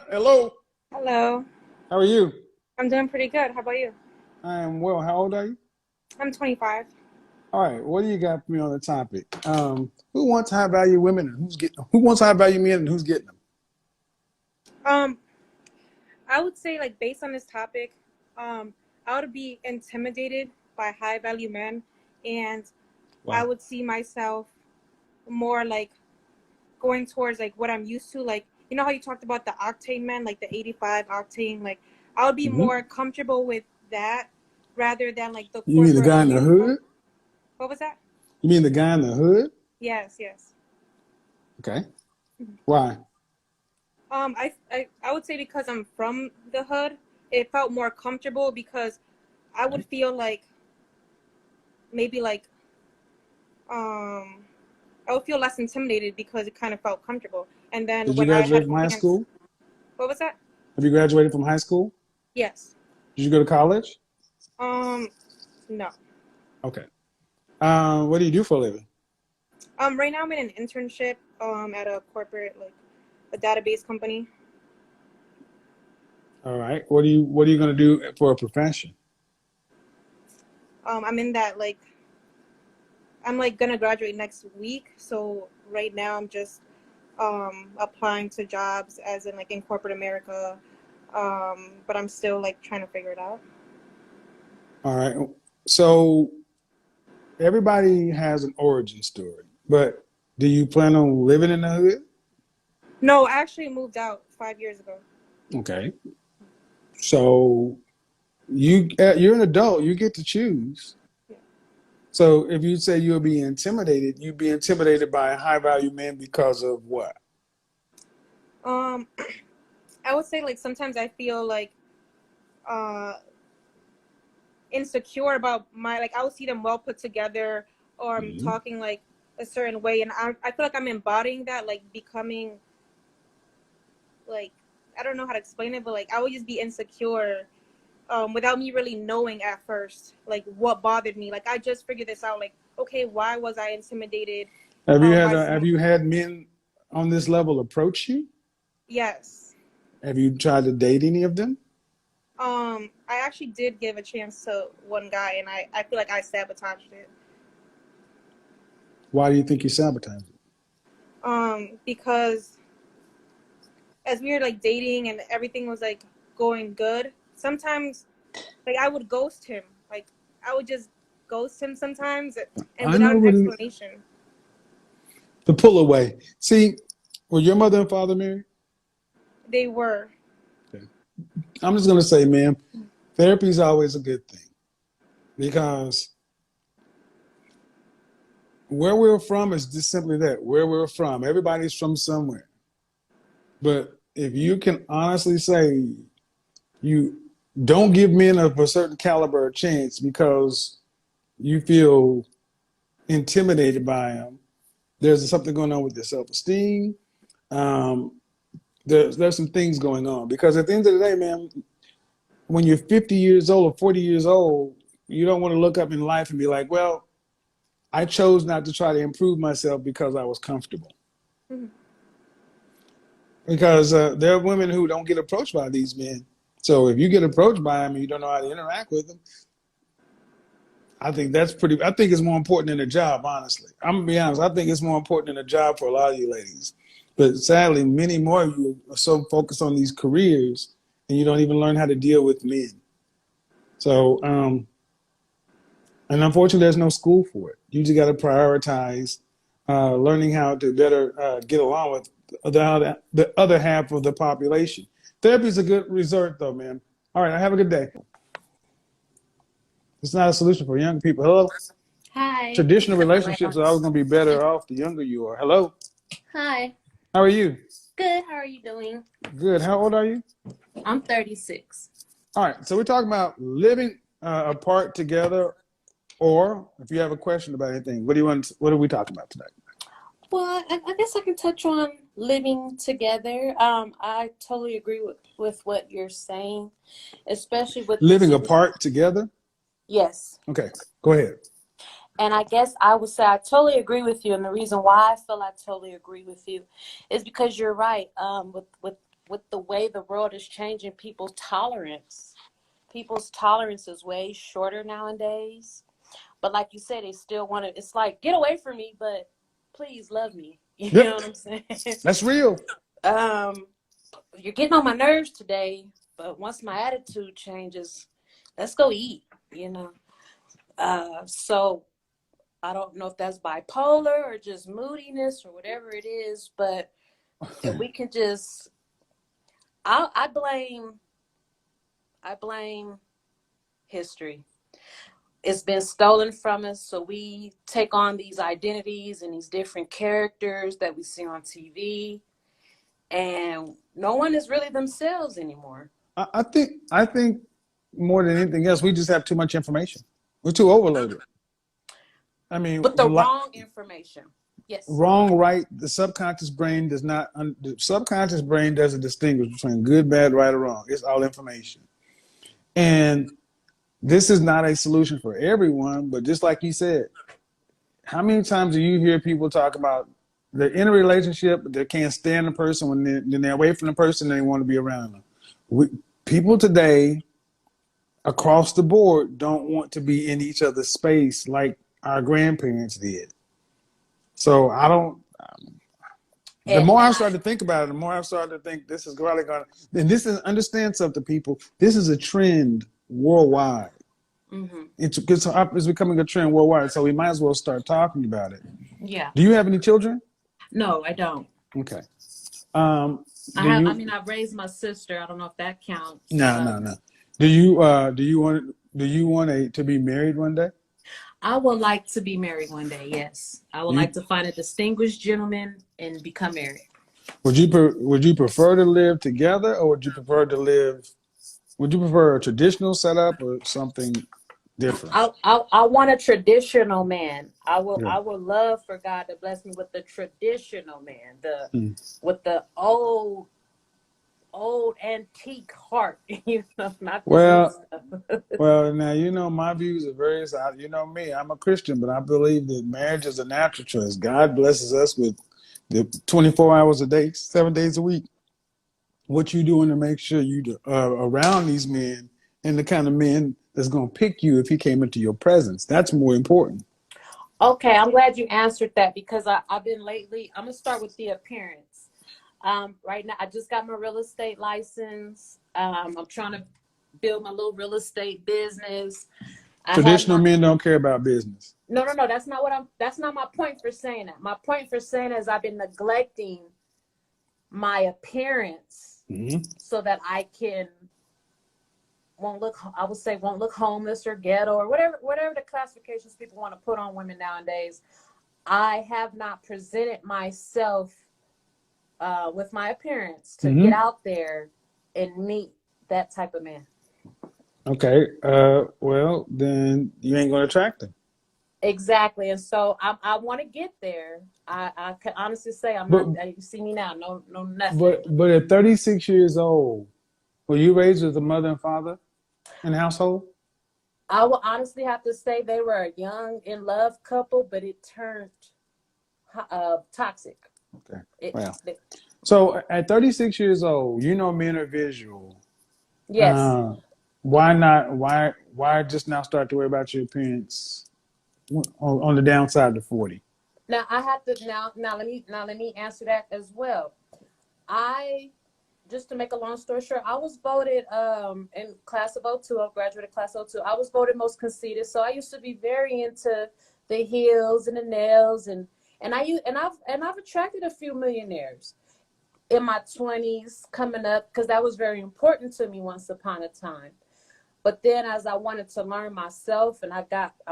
Hello. Hello. How are you? I'm doing pretty good. How about you? I am well. How old are you? I'm 25. All right. What do you got for me on the topic? Who wants high value women and who's getting them? Who wants high value men and who's getting them? Um, I would say like based on this topic, I would be intimidated by high value men, and I Wow. would see myself more like going towards like what I'm used to. Like you know how you talked about the octane men, like the 85 octane. Like I would be Hmm. more comfortable with that rather than like the You mean the corporate guy in the America. hood? What was that? You mean the guy in the hood? Yes, yes. Okay. Why? I would say because I'm from the hood, it felt more comfortable because I would feel like maybe like um I would feel less intimidated because it kind of felt comfortable. And then Did you when I graduate had from went high against, school? what was that? Have you graduated from high school? Yes. Did you go to college? Um, no. Okay. What do you do for a living? Right now I'm in an internship at a corporate like a database company. All right. What are you going to do for a profession? I'm in that like I'm like gonna graduate next week, so right now I'm just applying to jobs as in like in corporate America, but I'm still like trying to figure it out. All right. So everybody has an origin story, but do you plan on living in the hood? No, I actually moved out 5 years ago. Okay. So you're an adult, you get to choose. Yeah. So if you say you'd be intimidated by a high value man because of what? Um, I would say like sometimes I feel like uh insecure about my like I would see them well put together or I'm Mhm. talking like a certain way, and I feel like I'm embodying that, like becoming like I don't know how to explain it, but like I would just be insecure without me really knowing at first, like what bothered me. Like I just figured this out. Like, okay, why was I intimidated by Have someone? you had men on this level approach you? Yes. Have you tried to date any of them? I actually did give a chance to one guy, and I feel like I sabotaged it. Why do you think you sabotaged it? Because as we were like dating and everything was like going good, sometimes like I would ghost him. Like I would just ghost him sometimes and I without know an what it, explanation. the pull away. See, were your mother and father married? They were. Okay. I'm just gonna say, man, therapy is always a good thing because where we're from is just simply that. Where we're from, everybody's from somewhere. But if you can honestly say you don't give men of a certain caliber a chance because you feel intimidated by them, there's something going on with your self-esteem. Um, there's some things going on because at the end of the day, man, when you're 50 years old or 40 years old, you don't want to look up in life and be like, well, I chose not to try to improve myself because I was comfortable. Mhm. Because there are women who don't get approached by these men. So if you get approached by them and you don't know how to interact with them, I think that's pretty. I think it's more important than a job. Honestly, I'm gonna be honest. I think it's more important than a job for a lot of you ladies. But sadly, many more of you are so focused on these careers and you don't even learn how to deal with men. So, and unfortunately, there's no school for it. You just got to prioritize learning how to better get along with the other half of the population. Therapy is a good resort, though, man. All right, have a good day. It's not a solution for young people. Hello? Hi. Traditional relationships are always going to be better off the younger you are. Hello? Hi. How are you? Good. How are you doing? Good. How old are you? I'm 36. All right, so we're talking about living apart together, or if you have a question about anything, what do you want? What are we talking about tonight? Well, I guess I can touch on living together. I totally agree with what you're saying, especially with the Living situation. apart together? Yes. Okay, go ahead. And I guess I would say I totally agree with you. And the reason why I feel I totally agree with you is because you're right. With with the way the world is changing, people's tolerance is way shorter nowadays. But like you said, they still want to, it's like, get away from me, but please love me. You know what I'm saying? That's real. You're getting on my nerves today, but once my attitude changes, let's go eat, you know? So I don't know if that's bipolar or just moodiness or whatever it is, but if we can just, I blame history. It's been stolen from us, so we take on these identities and these different characters that we see on TV, and no one is really themselves anymore. I think more than anything else, we just have too much information. We're too overloaded. I mean, But the wrong information. Yes. Wrong, right. The subconscious brain does not. The subconscious brain doesn't distinguish between good, bad, right, or wrong. It's all information. And this is not a solution for everyone, but just like you said, how many times do you hear people talk about they're in a relationship, but they can't stand the person when they're away from the person and they want to be around them? People today, across the board, don't want to be in each other's space like our grandparents did. So I don't. The more I started to think about it, the more I started to think this is probably going to. And this is, understand something, people. This is a trend worldwide. Mm-hmm. It's becoming a trend worldwide. So we might as well start talking about it. Yeah. Do you have any children? No, I don't. Okay. I've raised my sister. I don't know if that counts. No. Do you want to be married one day? I would like to be married one day. Yes, I would like to find a distinguished gentleman and become married. Would you prefer to live together, or would you prefer a traditional setup or something different? I want a traditional man. I would love for God to bless me with the traditional man, with the old antique heart, not well, now, my views are very, me, I'm a Christian, but I believe that marriage is a natural choice. God blesses us with the 24 hours a day, 7 days a week. What you doing to make sure you around these men and the kind of men that's going to pick you if he came into your presence? That's more important. Okay, I'm glad you answered that, because I've been lately, I'm going to start with the appearance. Right now, I just got my real estate license. I'm trying to build my little real estate business. Traditional men don't care about business. No. That's not my point for saying that. My point for saying is I've been neglecting my appearance so that I won't look homeless or ghetto or whatever the classifications people want to put on women nowadays. I have not presented myself with my appearance to get out there and meet that type of man. Okay. Well, then you ain't going to attract them. Exactly. And so I want to get there. I can honestly say not, you see me now, no nothing. But at 36 years old, were you raised with a mother and father in the household? I will honestly have to say they were a young in love couple, but it turned toxic. Okay. So at 36 years old, men are visual. Yes. Why not? Why just now start to worry about your appearance on the downside to 40? Now I have to now let me answer that as well. Just to make a long story short, I was voted in class of 02, I graduated class of 02. I was voted most conceited. So I used to be very into the heels and the nails and I've attracted a few millionaires in my 20s coming up, because that was very important to me once upon a time. But then as I wanted to learn myself and I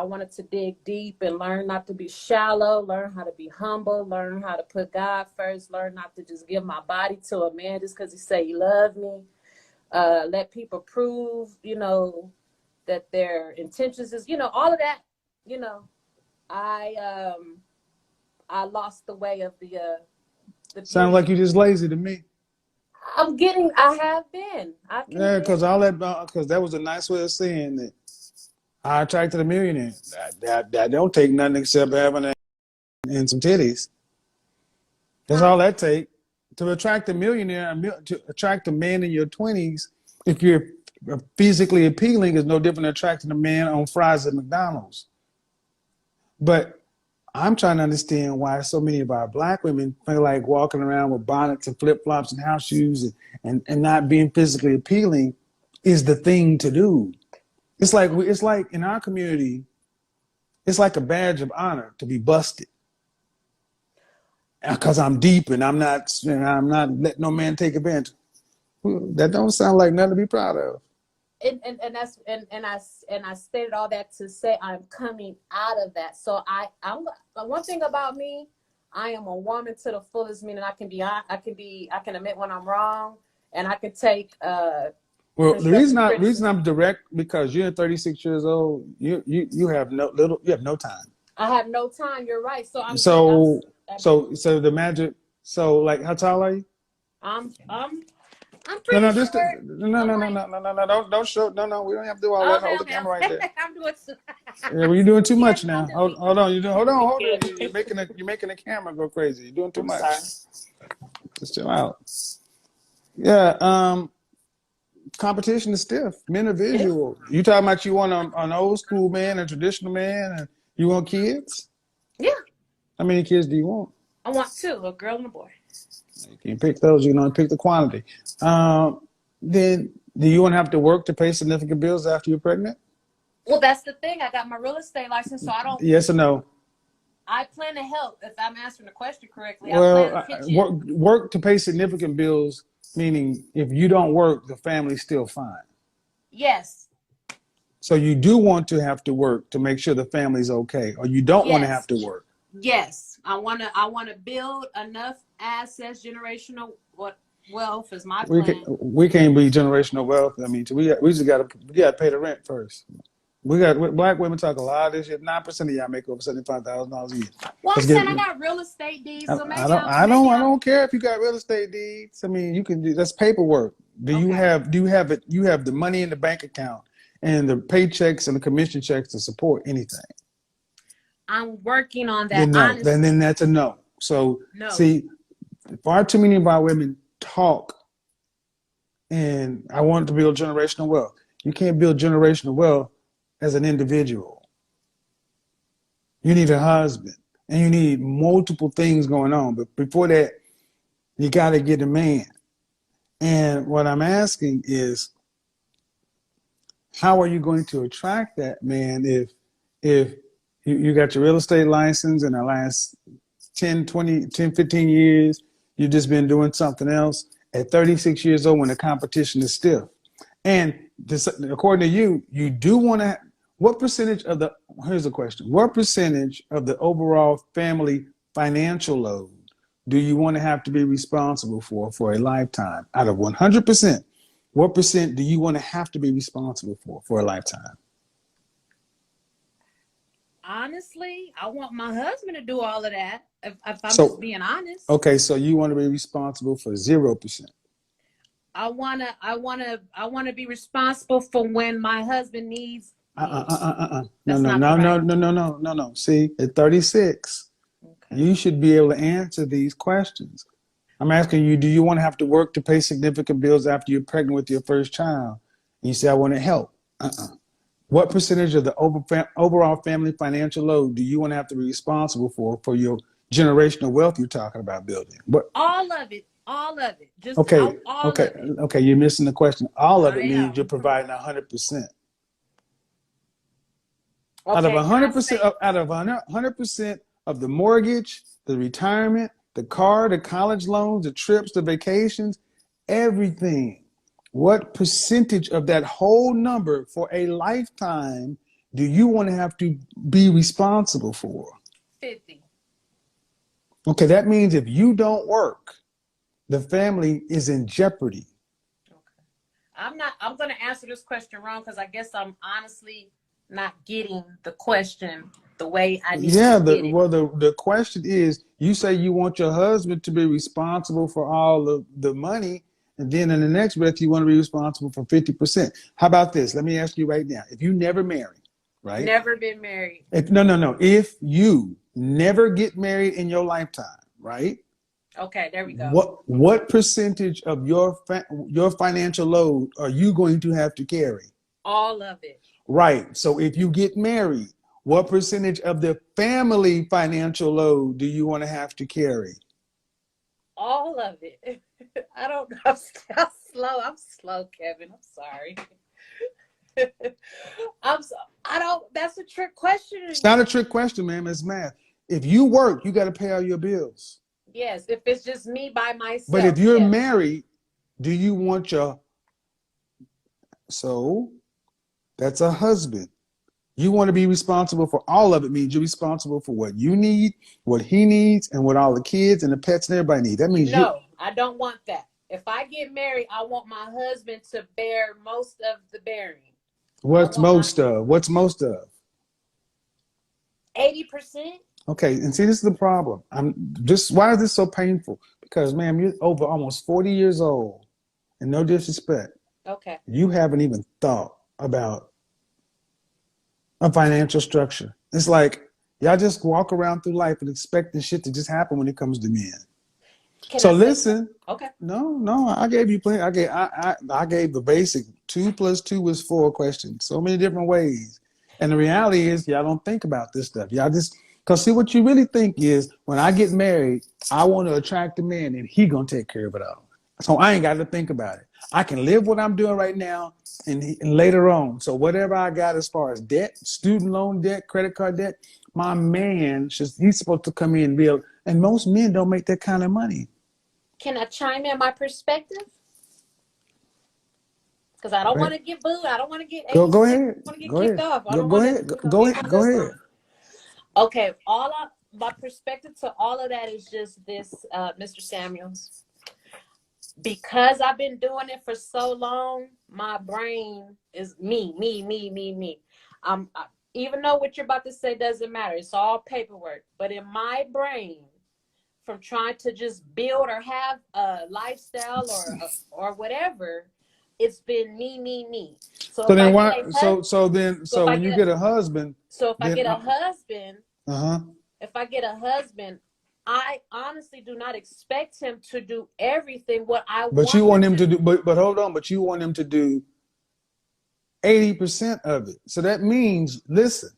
wanted to dig deep and learn not to be shallow, learn how to be humble, learn how to put God first, learn not to just give my body to a man just because he say he loved me. Let people prove, that their intentions is, all of that, I lost the way of the Sounds like you're just lazy to me. I have been. Because that was a nice way of saying that I attracted a millionaire. That don't take nothing except having and some titties. That's all that take. to attract a millionaire, to attract a man in your 20s, if you're physically appealing, is no different than attracting a man on fries at McDonald's. But I'm trying to understand why so many of our black women feel like walking around with bonnets and flip-flops and house shoes and not being physically appealing is the thing to do. It's like in our community, it's like a badge of honor to be busted. Because I'm deep and I'm not letting no man take advantage. That don't sound like nothing to be proud of. I stated all that to say I'm coming out of that. So I'm one thing about me, I am a woman to the fullest, meaning I can admit when I'm wrong, and I can take well, the reason I'm direct, because you're 36 years old, you have no time. I have no time. You're right. So so the magic. So like, how tall are you? I'm pretty short. No, don't show. No, we don't have to do all that. Hold the camera right there. I'm doing Yeah, well, you're doing too much now. Hold on. Hold on. You're making the camera go crazy. You're doing too much. Just chill out. Yeah. Competition is stiff. Men are visual. You talking about you want an old school man, a traditional man, and you want kids? Yeah. How many kids do you want? I want 2, a girl and a boy. You can't pick those. You can only pick the quantity. Then do you want to have to work to pay significant bills after you're pregnant? Well, that's the thing. I got my real estate license, so I don't. Yes or no? I plan to help. If I'm answering the question correctly, well, I plan to pitch in. Work to pay significant bills, meaning if you don't work, the family's still fine. Yes. So you do want to have to work to make sure the family's okay, or you don't want to have to work. Yes, I wanna build enough assets, generational wealth is my plan. We can't be generational wealth. I mean, we just gotta pay the rent first. Black women talk a lot of this shit. 9% of y'all make over $75,000 a year. Well, I'm saying I got real estate deeds, so maybe I don't care if you got real estate deeds. I mean, you can do that's paperwork. You have the money in the bank account and the paychecks and the commission checks to support anything? I'm working on that. Then that's a no. So no. See, far too many of our women talk, and I want to build generational wealth. You can't build generational wealth as an individual. You need a husband, and you need multiple things going on. But before that, you got to get a man. And what I'm asking is, how are you going to attract that man if you got your real estate license in the last 10, 15 years, you've just been doing something else at 36 years old when the competition is stiff. And according to you, you do want to, here's the question, what percentage of the overall family financial load do you want to have to be responsible for a lifetime? Out of 100%, what percent do you want to have to be responsible for a lifetime? Honestly, I want my husband to do all of that. If I'm just being honest. Okay, so you want to be responsible for 0%. I wanna be responsible for when my husband needs. No. See, at 36, you should be able to answer these questions. I'm asking you, do you want to have to work to pay significant bills after you're pregnant with your first child? And you say, I want to help. What percentage of the overall family financial load do you want to have to be responsible for your generational wealth you're talking about building? All of it. Just okay. All of it. Okay, you're missing the question. All of it means you're providing 100%. Out of 100% of the mortgage, the retirement, the car, the college loans, the trips, the vacations, everything. What percentage of that whole number for a lifetime do you want to have to be responsible for? 50. Okay, that means if you don't work, the family is in jeopardy. Okay. I'm going to answer this question wrong because I guess I'm honestly not getting the question the way I need to get it. Well, the question is, you say you want your husband to be responsible for all of the money, and then in the next breath, you want to be responsible for 50%. How about this? Let me ask you right now. If you never marry, right? Never been married. No. If you never get married in your lifetime, right? Okay, there we go. What percentage of your financial load are you going to have to carry? All of it. Right. So if you get married, what percentage of the family financial load do you want to have to carry? All of it. I don't know. I'm slow. I'm slow, Kevin. I'm sorry. I'm so, I don't, that's a trick question. It's not a trick question, man. It's math. If you work, you got to pay all your bills. Yes, if it's just me by But myself, if you're yes. married, do you want your, so that's a husband. You want to be responsible for all of it, means you're responsible for what you need, what he needs, and what all the kids and the pets and everybody need. That means you. No, I don't want that. If I get married, I want my husband to bear most of the bearing. What's most of? What's most of? 80%. Okay, and see, this is the problem. Why is this so painful? Because, ma'am, you're over almost 40 years old, and no disrespect, Okay. you haven't even thought about a financial structure. It's like y'all just walk around through life and expecting shit to just happen when it comes to men. So listen. Okay. No, I gave you plenty. I gave the basic 2 + 2 is 4 question. So many different ways. And the reality is, y'all don't think about this stuff. Y'all just, because see, what you really think is, when I get married, I want to attract a man and he gonna take care of it all. So I ain't got to think about it. I can live what I'm doing right now and later on. So whatever I got as far as debt, student loan debt, credit card debt, my man, he's supposed to come in and build. And most men don't make that kind of money. Can I chime in my perspective? Because I don't want to get booed. I don't want to get go ahead. I want to get kicked off. Go ahead. Okay, my perspective to all of that is just this, Mr. Samuels. Because I've been doing it for so long, my brain is me. Even though what you're about to say doesn't matter, it's all paperwork. But in my brain, from trying to just build or have a lifestyle or whatever, it's been me. So then why? So when you get a husband. So if I get a husband, if I get a husband, I honestly do not expect him to do everything what I want. But you want him to do. But hold on. But you want him to do 80% of it. So that means, listen.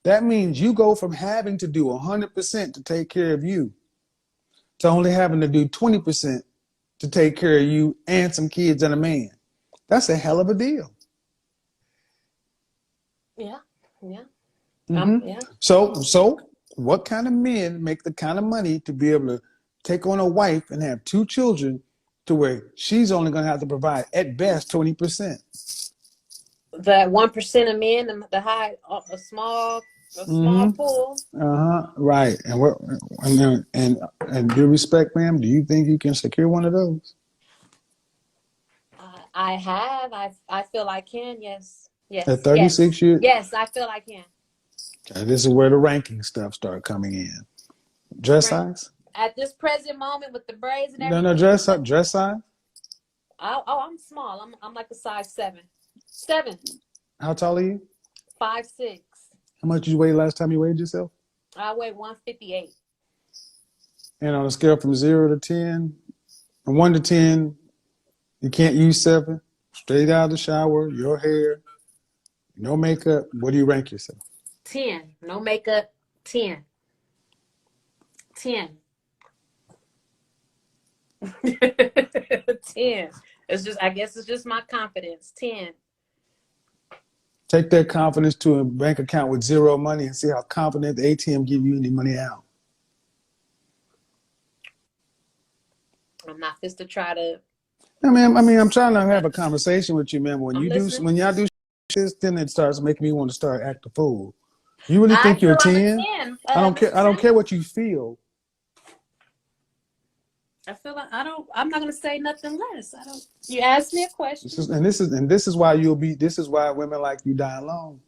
That means you go from having to do 100% to take care of you to only having to do 20% to take care of you and some kids and a man. That's a hell of a deal. Yeah. Yeah. So what kind of men make the kind of money to be able to take on a wife and have 2 children to where she's only going to have to provide at best 20%? The 1% of men, a small pool. Right. And due respect, ma'am, do you think you can secure one of those? I feel I can. Yes. At 36 years? Yes, I feel I can. Okay, this is where the ranking stuff start coming in. Dress size? At this present moment with the braids and everything. No, dress size? I'm small. I'm like a size 7. 7. How tall are you? 5'6". How much did you weigh last time you weighed yourself? I weigh 158. And on a scale from 0 to 10, from 1 to 10, you can't use 7. Straight out of the shower, your hair, no makeup. What do you rank yourself? 10. No makeup. 10. 10. 10. I guess it's just my confidence. 10. Take that confidence to a bank account with 0 money and see how confident the ATM give you any money out. I'm not just to try to. I mean, I'm trying to have a conversation with you, man. When y'all do shit, then it starts making me want to start acting a fool. You really think you're 10? I don't care what you feel. I feel like I'm not gonna say nothing less. You asked me a question. This is why women like you die alone.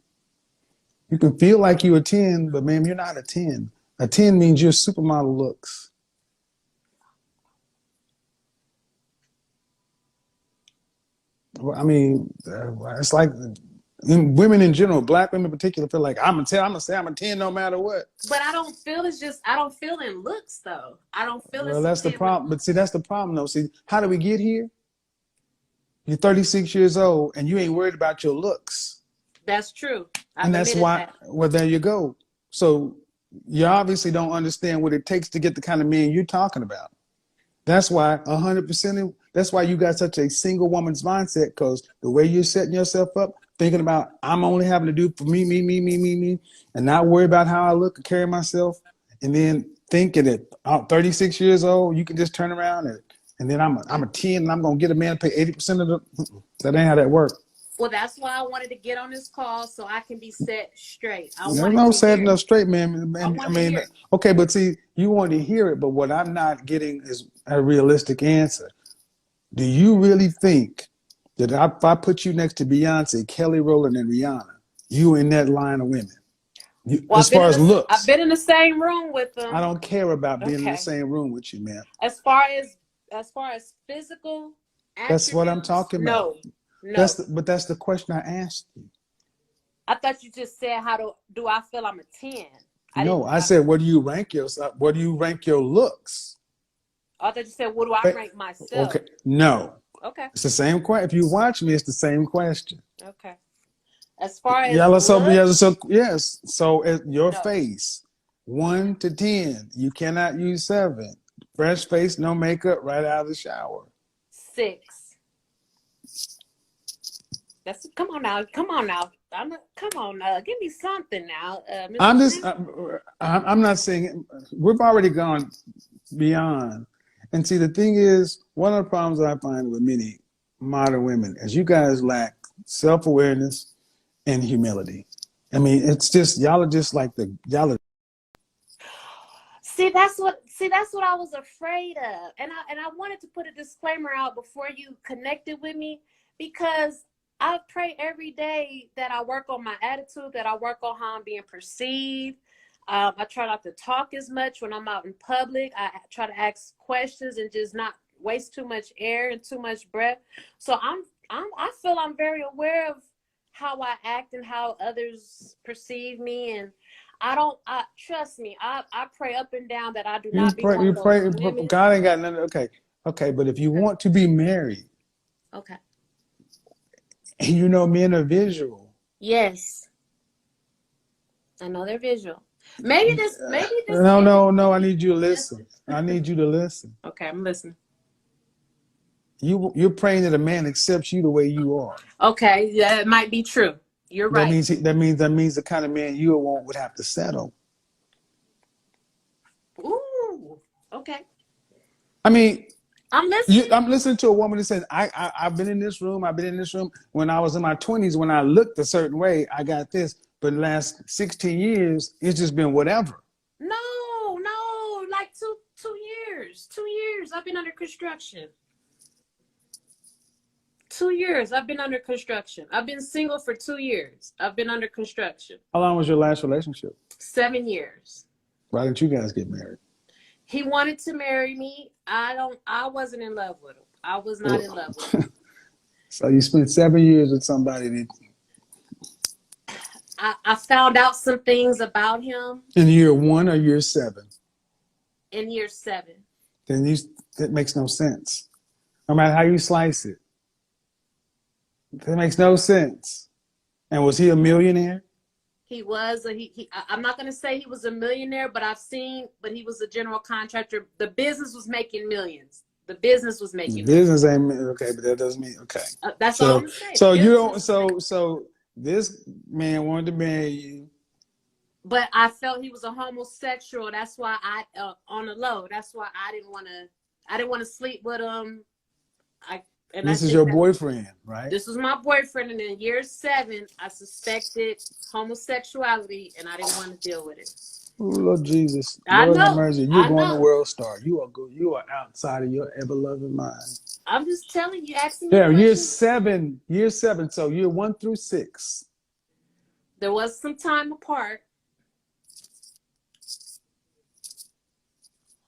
You can feel like you're a 10, but ma'am, you're not a 10. A 10 means you're supermodel looks. I mean, it's like And women in general, black women in particular, feel like I'm gonna say I'm a 10 no matter what. But I don't feel I don't feel in looks though. I don't feel Well, that's the problem. But see, that's the problem though. See, how do we get here? You're 36 years old and you ain't worried about your looks. That's true. And that's why, well, there you go. So you obviously don't understand what it takes to get the kind of man you're talking about. That's why 100%, that's why you got such a single woman's mindset, because the way you're setting yourself up, thinking about I'm only having to do for me, and not worry about how I look and carry myself, and then thinking that I'm 36 years old, you can just turn around and then I'm a 10 and I'm going to get a man to pay 80% of the, that ain't how that works. Well, that's why I wanted to get on this call so I can be set straight. There's no setting up straight, man. I mean, okay, but see, you want to hear it, but what I'm not getting is a realistic answer. Do you really think that if I put you next to Beyonce, Kelly Rowland, and Rihanna, you in that line of women? As far as looks, I've been in the same room with them. I don't care about being in the same room with you, man. As far as physical, that's what I'm talking about. No. But that's the question I asked you. I thought you just said, how do I feel I'm a 10? I said, what do you rank yourself? What do you rank your looks? I thought you said, what do I rank myself? Okay. No. Okay. It's the same question. If you watch me, it's the same question. Okay. As far as yes. So your face, 1 to 10. You cannot use 7. Fresh face, no makeup, right out of the shower. 6. Come on now. Come on, give me something now. I'm not saying it. We've already gone beyond. And see, the thing is, one of the problems I find with many modern women is you guys lack self-awareness and humility. I mean, it's just, y'all are just like See, that's what I was afraid of. And I wanted to put a disclaimer out before you connected with me, because I pray every day that I work on my attitude, that I work on how I'm being perceived. I try not to talk as much when I'm out in public. I try to ask questions and just not waste too much air and too much breath. So I feel I'm very aware of how I act and how others perceive me. And trust me, I pray up and down that I do not be one of those women. God ain't got nothing. Okay. But if you want to be married. Okay. And you know men are visual. Yes. I know they're visual. Maybe this. No. I need you to listen. I need you to listen. Okay, I'm listening. You're praying that a man accepts you the way you are. Okay, that might be true. You're right. That means the kind of man you would have to settle. Ooh. Okay. I mean, I'm listening. I'm listening to a woman that says, I've been in this room. I've been in this room when I was in my 20s. When I looked a certain way, I got this. But in the last 16 years, it's just been whatever. No, like two years. 2 years. I've been under construction. 2 years. I've been under construction. I've been single for 2 years. I've been under construction. How long was your last relationship? 7 years. Why didn't you guys get married? He wanted to marry me. I wasn't in love with him. I was not in love with him. So you spent 7 years with somebody that I found out some things about him. In year 1 or year 7? In year 7. Then that makes no sense. No matter how you slice it. That makes no sense. And was he a millionaire? He was. I'm not going to say he was a millionaire, but but he was a general contractor. The business was making millions. Business ain't okay, but that doesn't mean okay. That's all I'm saying. So you don't. So this man wanted to marry you, but I felt he was a homosexual. That's why on the low. That's why I didn't want to sleep with him. This is your boyfriend, right? This was my boyfriend, and in year 7, I suspected homosexuality, and I didn't want to deal with it. Oh, Lord Jesus, Lord have mercy. You're going to World Star. You are good. You are outside of your ever-loving mind. I'm just telling you. Asking me. Yeah, year 7. So year 1 through 6. There was some time apart.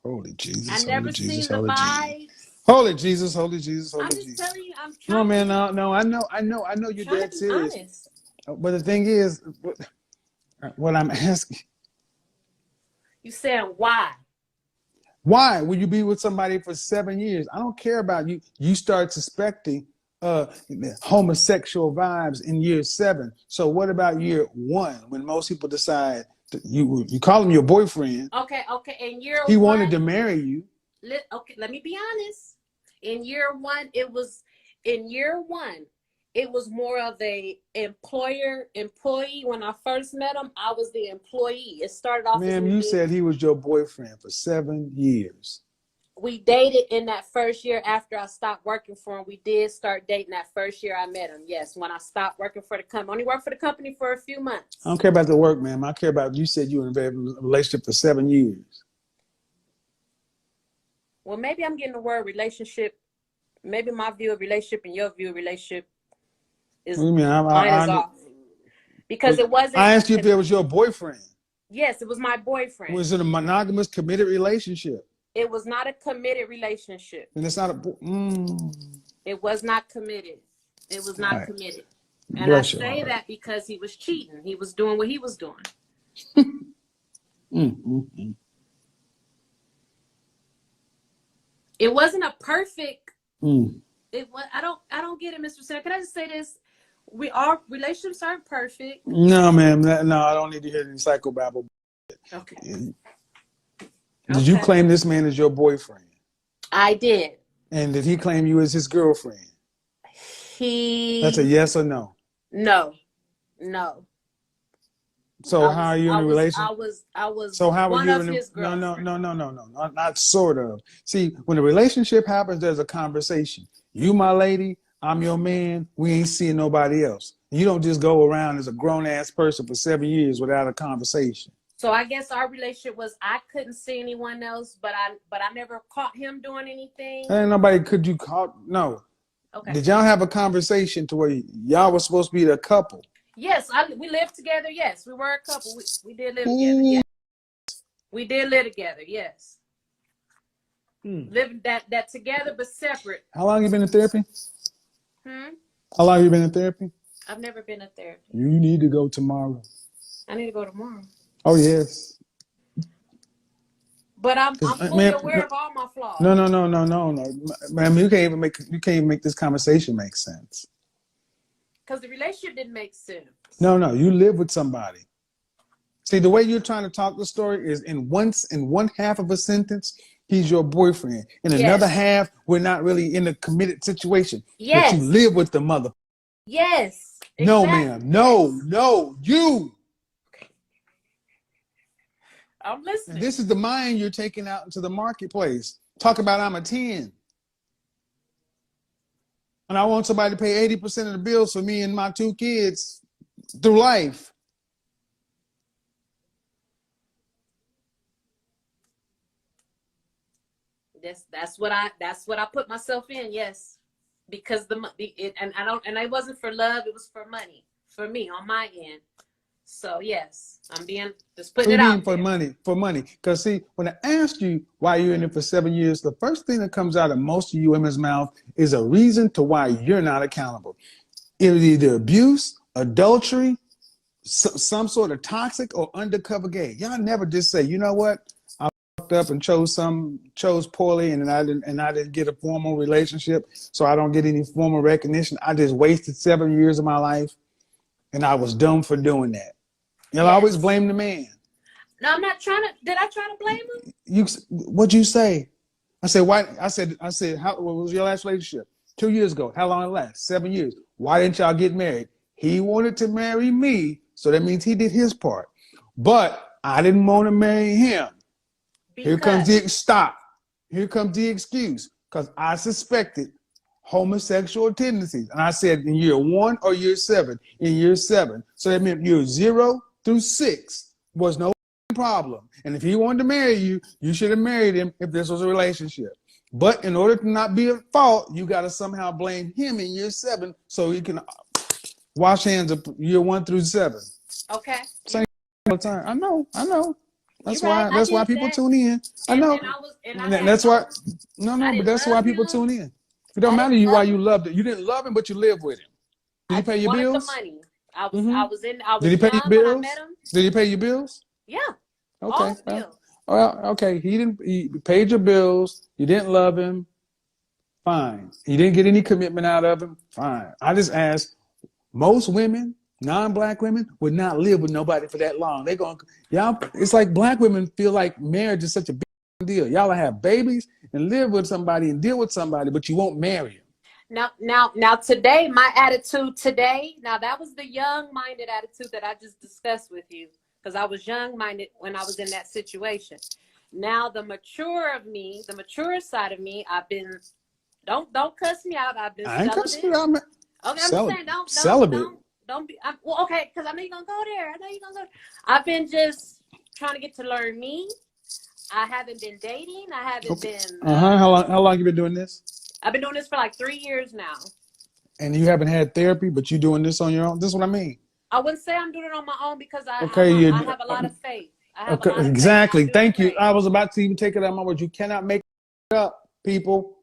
Holy Jesus! I never seen the vibes. Holy Jesus, holy Jesus, holy Jesus. I'm just telling you, I'm trying. No, man, no, I know you're dead serious. But the thing is, what I'm asking, You saying why? why would you be with somebody for 7 years? I don't care about you. You start suspecting homosexual vibes in year 7. So what about year 1 when most people decide you call him your boyfriend? Okay. In year He one, wanted to marry you. Okay, let me be honest. In year one, it was more of a employer-employee. When I first met him, I was the employee. It started off as Ma'am, me you being, said he was your boyfriend for 7 years. we dated in that first year after I stopped working for him. We did start dating that first year I met him. Yes, when I stopped working for the company. Only worked for the company for a few months. I don't care about the work, ma'am. I care about, you said you were in a relationship for 7 years. Well, maybe I'm getting the word relationship. Maybe my view of relationship and your view of relationship is What do you mean? mine is off. Because it wasn't. I asked you if it was your boyfriend. Yes, it was my boyfriend. Was it a monogamous, committed relationship? It was not a committed relationship. And it's not a. It was not committed. It was not Right. committed. And Bless I your say heart. that because he was cheating. He was doing what he was doing. It wasn't a perfect. It was. I don't get it, Mr. Senator. Can I just say this? Our relationships aren't perfect. No, ma'am. No, I don't need to hear any psychobabble. Okay. Did you claim this man as your boyfriend? I did. And did he claim you as his girlfriend? That's a yes or no? No. So how are you in a relationship? I was so how one are you of in his girlfriends. No, not sort of. See, when a relationship happens, there's a conversation. You, my lady, I'm your man. We ain't seeing nobody else. You don't just go around as a grown-ass person for 7 years without a conversation. So I guess our relationship was I couldn't see anyone else, but I never caught him doing anything. Ain't nobody could you call? No. Okay. Did y'all have a conversation to where y'all were supposed to be the couple? Yes, we lived together. Yes, we were a couple. We did live together. Yes. We did live together. Yes. Living that together but separate. How long you been in therapy? How long you been in therapy? I've never been in therapy. You need to go tomorrow. I need to go tomorrow. Oh yes. But I'm fully aware of all my flaws. No. Man, you can't even make this conversation make sense. Because the relationship didn't make sense. No, you live with somebody. See, the way you're trying to talk the story is in one half of a sentence, he's your boyfriend. In another half, we're not really in a committed situation. Yes. But you live with the mother. Yes. Exactly. No, ma'am. No, you. I'm listening. And this is the mind you're taking out into the marketplace. Talk about I'm a 10. And I want somebody to pay 80% of the bills for me and my 2 kids through life. That's what I put myself in. Yes, because it wasn't for love. It was for money for me on my end. So yes, I'm just putting it out for money. Because see, when I asked you why you're in it for 7 years, the first thing that comes out of most of you women's mouth is a reason to why you're not accountable. It was either abuse, adultery, some sort of toxic or undercover gay. Y'all never just say, you know what? I fucked up and chose poorly, and I didn't get a formal relationship, so I don't get any formal recognition. I just wasted 7 years of my life, and I was dumb for doing that. You'll always blame the man. No, I'm not trying to. Did I try to blame him? What'd you say? I said, why? I said, what was your last relationship? 2 years ago. How long it last? 7 years. Why didn't y'all get married? He wanted to marry me, so that means he did his part. But I didn't want to marry him. Here comes the excuse. Because I suspected homosexual tendencies. And I said in year 1 or year 7. In year 7. So that meant year 0 through 6 was no problem. And if he wanted to marry you, you should have married him if this was a relationship. But in order to not be at fault, you got to somehow blame him in year 7 so he can wash hands of year 1 through 7. Okay. Same all the time. I know. That's right. why people tune in. I know. That's why. No, but that's why people tune in. It don't matter why you loved it. You didn't love him, but you lived with him. Did you pay your bills? The money. I Mm-hmm. Did he was pay your young when I met bills? him. Did he pay your bills? Yeah, Okay. all the bills. Well, okay. He paid your bills. You didn't love him. Fine. You didn't get any commitment out of him. Fine. I just asked, most women, non-black women, would not live with nobody for that long. They're going, y'all, it's like black women feel like marriage is such a big deal. Y'all will have babies and live with somebody and deal with somebody, but you won't marry them. Now today, my attitude today, now that was the young-minded attitude that I just discussed with you, because I was young-minded when I was in that situation. Now the mature of me, the mature side of me, I've been, don't cuss me out. I've been I ain't celibate. cussing you out, man. Okay, I'm just saying, Celibate. don't be. Well, okay, because I know you're gonna go there. I know you're gonna go. I've been just trying to get to learn me. I haven't been dating. I haven't Okay. been. How long you been doing this? I've been doing this for like 3 years now. And you haven't had therapy, but you doing this on your own. This is what I mean. I wouldn't say I'm doing it on my own because Okay, I have a lot of faith. I have a okay, lot of faith. exactly. And I feel Thank you. great. I was about to even take it out of my words. You cannot make it up, people.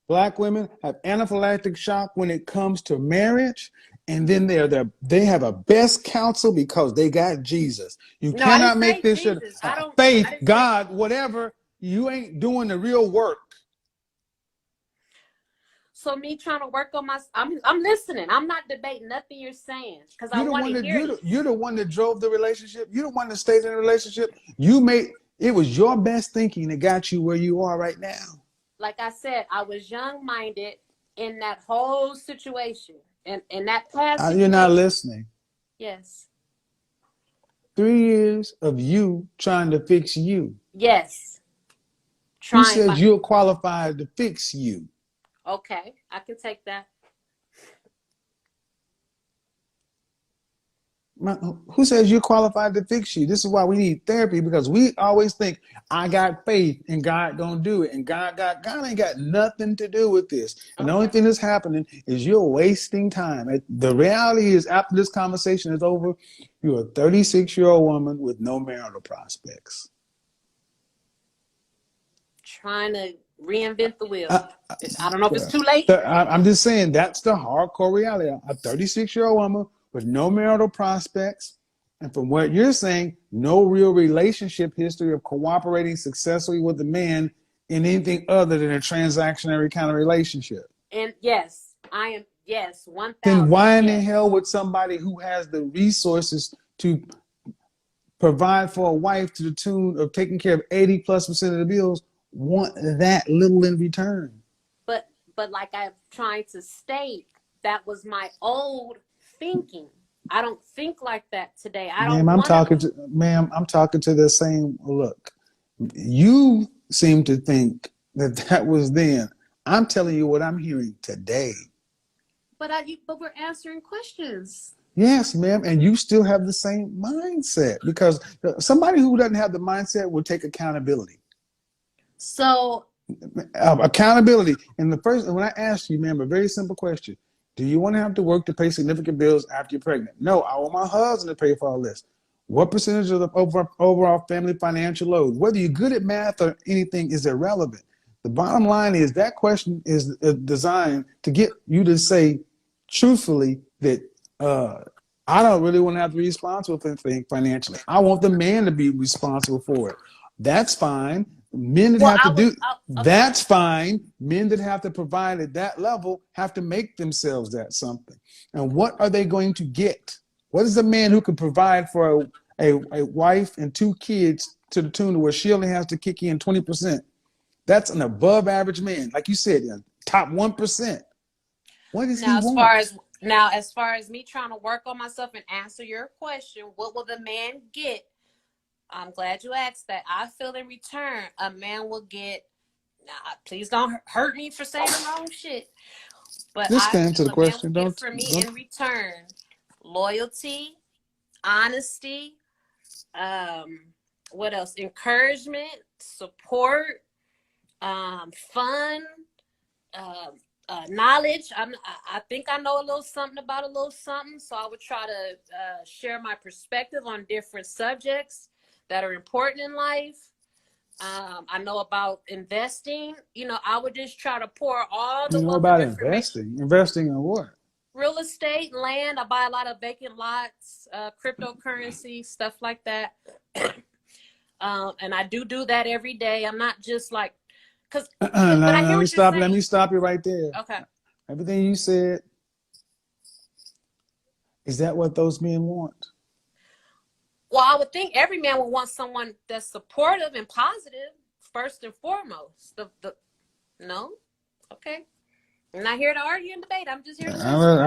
Black women have anaphylactic shock when it comes to marriage, and then they have a best counsel because they got Jesus. You No, I cannot didn't make say this shit. Jesus. Faith, I didn't say. God, whatever. You ain't doing the real work. So me trying to work on my, I'm listening. I'm not debating nothing you're saying because I You're the want one to that hear you. you're the one that drove the relationship. You're the one that stayed in the relationship. You made it was your best thinking that got you where you are right now. Like I said, I was young-minded in that whole situation, and in that past You're not situation. listening. Yes. 3 years of you trying to fix you. Yes. Who Trying says my. you're qualified to fix you? Okay, I can take that. Who says you're qualified to fix you? This is why we need therapy, because we always think I got faith and God gonna do it, and God ain't got nothing to do with this. And the only Okay. thing that's happening is you're wasting time. The reality is, after this conversation is over, you're a 36-year-old woman with no marital prospects. Trying to reinvent the wheel. I, I don't know if it's too late. I'm just saying that's the hardcore reality. A 36-year-old woman with no marital prospects, and from what you're saying, no real relationship history of cooperating successfully with a man in anything other than a transactionary kind of relationship. And yes, I am. Yes, Then 1,000. why in the Yes. hell would somebody who has the resources to provide for a wife to the tune of taking care of 80+% of the bills want that little in return? But like I'm trying to state, that was my old thinking. I don't think like that today. I don't Ma'am, want to. I'm talking to the same look. You seem to think that was then. I'm telling you what I'm hearing today. But we're answering questions. Yes, ma'am, and you still have the same mindset, because somebody who doesn't have the mindset will take accountability. So Accountability. And when I asked you, ma'am, a very simple question: do you want to have to work to pay significant bills after you're pregnant? No, I want my husband to pay for all this. What percentage of the overall family financial load, whether you're good at math or anything, is irrelevant. The bottom line is that question is designed to get you to say truthfully that I don't really want to have to be responsible for anything financially. I want the man to be responsible for it. That's fine. Men that well, have to do okay. that's fine. Men that have to provide at that level have to make themselves that something. And what are they going to get? What is a man who can provide for a wife and 2 kids to the tune of where she only has to kick in 20%? That's an above average man. Like you said, top 1%. What does he want? As far as me trying to work on myself and answer your question, what will the man get? I'm glad you asked that. I feel in return, a man will get. Nah, please don't hurt me for saying the wrong shit. But Just I answer feel the a man will question. get from me in return loyalty, honesty, what else? Encouragement, support, fun, knowledge. I think I know a little something about a little something, so I would try to share my perspective on different subjects that are important in life. I know about investing. I would just try to pour all the You know wealth of about information. investing? Investing in what? real estate, land. I buy a lot of vacant lots, cryptocurrency, stuff like that. And I do that every day. I'm not just like, but I hear what you're saying. Let me stop you right there. Okay. Everything you said, is that what those men want? Well, I would think every man would want someone that's supportive and positive first and foremost. No, okay. I'm not here to argue and debate. I'm just here to listen.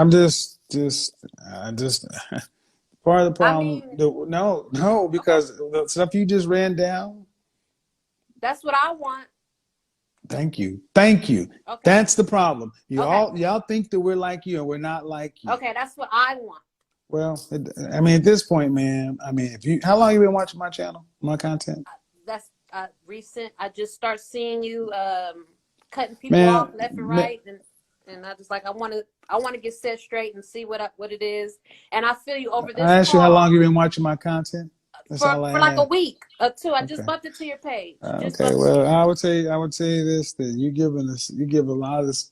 I'm just part of the problem. I mean, No, because the stuff you just ran down. That's what I want. Thank you. Okay. That's the problem. Y'all think that we're like you and we're not like you. Okay, that's what I want. Well, I mean, at this point, man. I mean, how long you been watching my channel, my content? That's recent. I just start seeing you cutting people off left and right, and I just like I want to get set straight and see what it is. And I feel you over this. I asked you how long you been watching my content. That's for like a week or two. I just bumped into your page. Okay, well, I would say this, that you give a lot of this.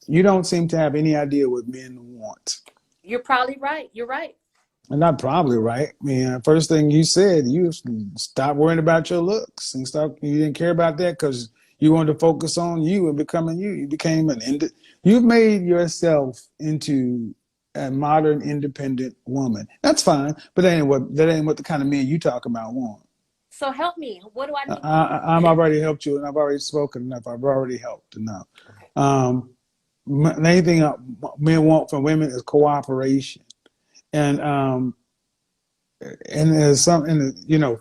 You don't seem to have any idea what men want. You're probably right. You're right. I'm not probably right. I mean, first thing you said, you stop worrying about your looks and you didn't care about that because you wanted to focus on you and becoming you. You became you've made yourself into a modern, independent woman. That's fine, but that ain't what the kind of men you talk about want. So help me. What do I need? I've already helped you, and I've already spoken enough. I've already helped enough. Okay. Anything men want from women is cooperation, and there's something,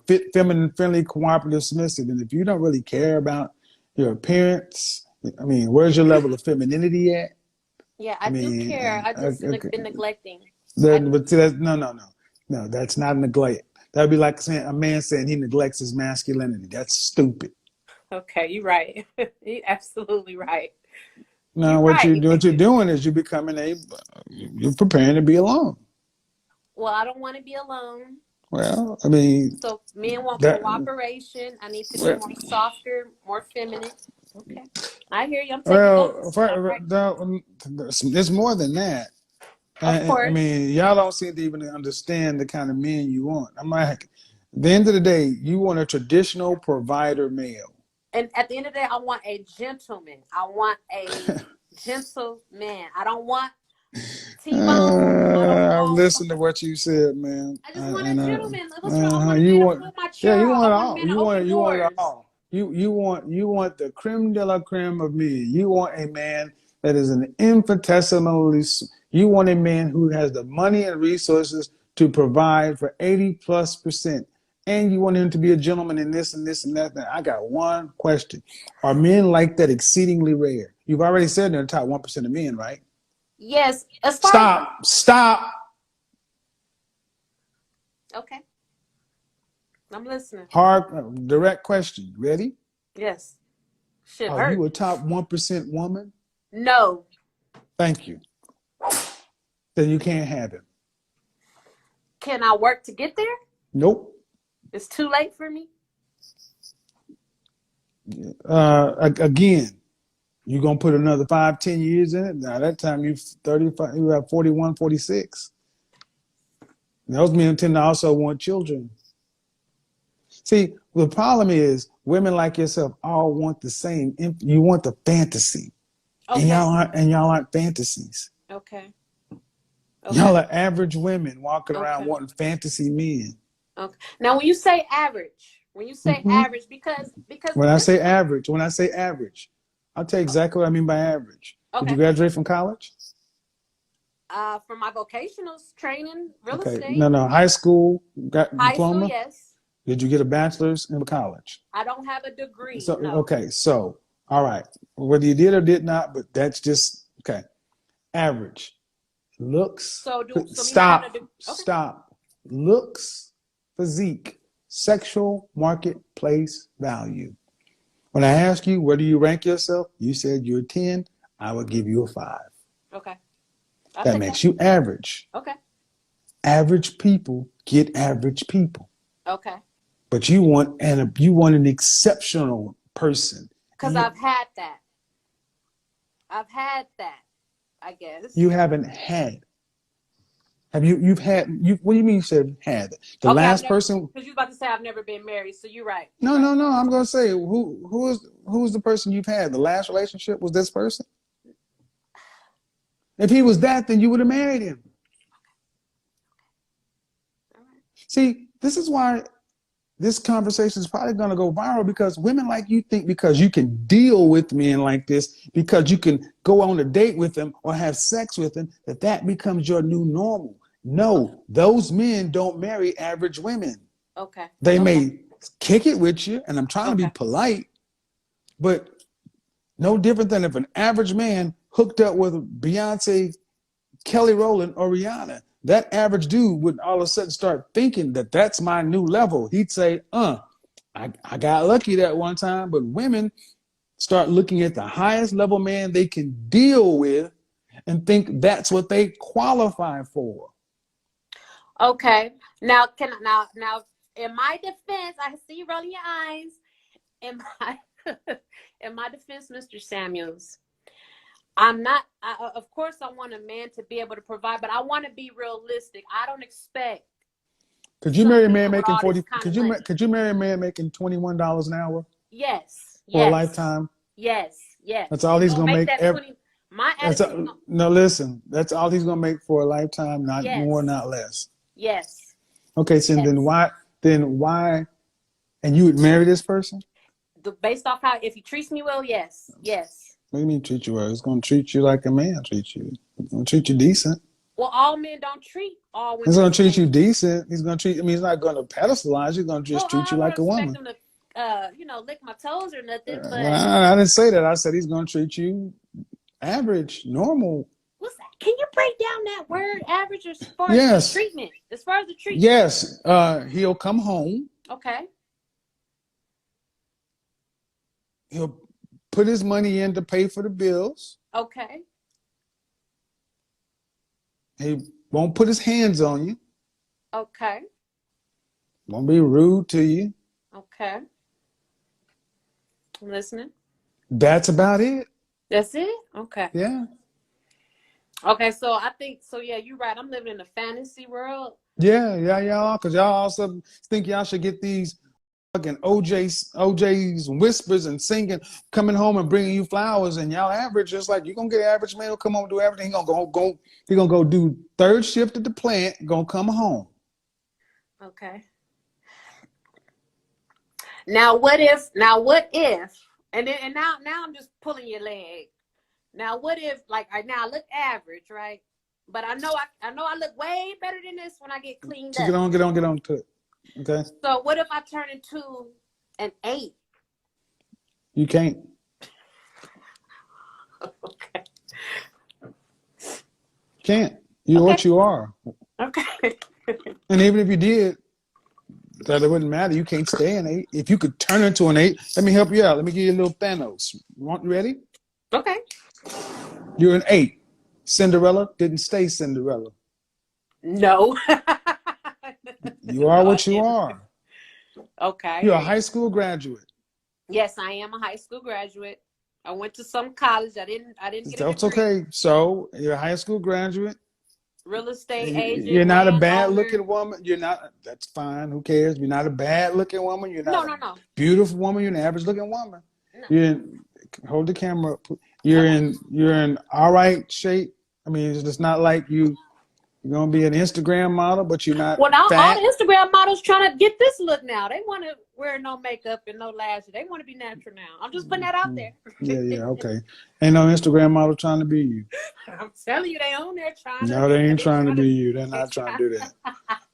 fit, feminine, friendly, cooperative, submissive. And if you don't really care about your appearance, I mean, where's your level of femininity at? Yeah, I do care. I just been neglecting. But no, that's not neglect. That'd be like a man saying he neglects his masculinity. That's stupid. Okay, you're right. You're absolutely right. No, what you're doing is you're preparing to be alone. Well, I don't want to be alone. Well, I mean, so men want cooperation. I need to be more softer, more feminine. Okay, I hear you. I'm taking notes. It's more than that. Of course. I mean, y'all don't seem to even understand the kind of men you want. I'm like, at the end of the day, you want a traditional provider male. And at the end of the day, I want a gentleman. I want a gentleman. I don't want T-bone. I've listened to what you said, man. I just want a gentleman. What's wrong? I want to put my chair. You want it all. You want it all. You want the creme de la creme of men. You want a man that is an infinitesimally. You want a man who has the money and resources to provide for 80+%. And you want him to be a gentleman in this and this and that. I got one question. Are men like that exceedingly rare? You've already said they're the top 1% of men, right? Yes. Stop. Okay. I'm listening. Hard, direct question. Ready? Yes. Are you a top 1% woman? No. Thank you. Then you can't have him. Can I work to get there? Nope. It's too late for me? Again, you're going to put another 5-10 years in it. Now, that time you 35, you have 41, 46. Those men tend to also want children. See, the problem is women like yourself all want the same. You want the fantasy. Okay. And y'all aren't fantasies. Okay. Y'all are average women walking around wanting fantasy men. Okay. Now, when you say average, because when I say average, I'll tell you exactly what I mean by average. Okay. Did you graduate from college? From my vocational training, real estate. No, high school, got diploma? High school, yes. Did you get a bachelor's in college? I don't have a degree. So, no. Okay, so, all right. Whether you did or did not, but that's just, okay. Average. Looks. Stop. Looks, physique, sexual marketplace value. When I ask you, where do you rank yourself? You said you're 10. I would give you a 5. Okay. That makes you average. Okay. Average people get average people. Okay. But you want an exceptional person. Because I've had that. I guess. You haven't had. Have you? You've had. You. What do you mean? You said had the Okay, last person? because you was about to say I've never been married, so you're right. No, You're right. no, no. I'm gonna say who's the person you've had? The last relationship was this person. If he was that, then you would have married him. All right. See, this is why this conversation is probably going to go viral because women like you think because you can deal with men like this, because you can go on a date with them or have sex with them, that becomes your new normal. No, those men don't marry average women. Okay. They may kick it with you, and I'm trying to be polite, but no different than if an average man hooked up with Beyonce, Kelly Rowland, or Rihanna. That average dude would all of a sudden start thinking that that's my new level. He'd say, I got lucky that one time. But women start looking at the highest level man they can deal with and think that's what they qualify for. Okay. Now, now, in my defense, I see you rolling your eyes. In my defense, Mr. Samuels, I'm not, of course, I want a man to be able to provide, but I want to be realistic. I don't expect. Could you marry a man making 40? Could you marry a man making $21 an hour? Yes. For a lifetime? Yes. Yes. That's all he's gonna make. My attitude. No, listen. That's all he's gonna make for a lifetime. Not more, not less. Yes. Okay, so then why? And you would marry this person? Based off how, if he treats me well, yes. What do you mean treat you well? He's going to treat you like a man treats you. He's going to treat you decent. Well, all men don't treat all women. He's going to treat you decent. He's going to treat. I mean, he's not going to pedestalize you. He's going to just treat you like a woman. I don't expect him to, lick my toes or nothing. But I didn't say that. I said he's going to treat you average, normal. What's that? Can you break down that word average as far as the treatment? As far as the treatment. Yes. He'll come home. Okay. He'll put his money in to pay for the bills. Okay. He won't put his hands on you. Okay. Won't be rude to you. Okay. I'm listening. That's about it. That's it? Okay. Yeah. Okay, so I think, yeah, you're right. I'm living in a fantasy world. Yeah, y'all, because y'all also think y'all should get these fucking OJ's whispers and singing, coming home and bringing you flowers, and y'all average just like you're gonna get an average man who'll come home and do everything. He gonna go do third shift at the plant, gonna come home. Okay. Now what if and now I'm just pulling your leg. Now what if, like, right now I look average, right? But I know I look way better than this when I get cleaned up. Get on to it. Okay. So what if I turn into an 8? You can't. Okay. Can't. You're what you are. Okay. And even if you did, that it wouldn't matter. You can't stay an 8. If you could turn into an 8, let me help you out. Let me give you a little Thanos. You ready? Okay. You're an 8. Cinderella didn't stay Cinderella. No. You are what you are. Okay. You're a high school graduate. Yes, I am a high school graduate. I went to some college. I didn't get That's a degree. okay. So you're a high school graduate. Real estate agent. You're not a bad looking woman. You're not. That's fine. Who cares? You're not a bad looking woman. You're not no. Beautiful woman. You're an average looking woman. No. Hold the camera up. You're in all right shape. I mean, it's not like you're gonna be an Instagram model, but you're not. Well, all fat. the Instagram models trying to get this look now. They want to wear no makeup and no lashes. They want to be natural now. I'm just putting that out there. Yeah, okay. Ain't no Instagram model trying to be you. I'm telling you, they on there trying. No, they ain't trying to be you. They're not trying to do that.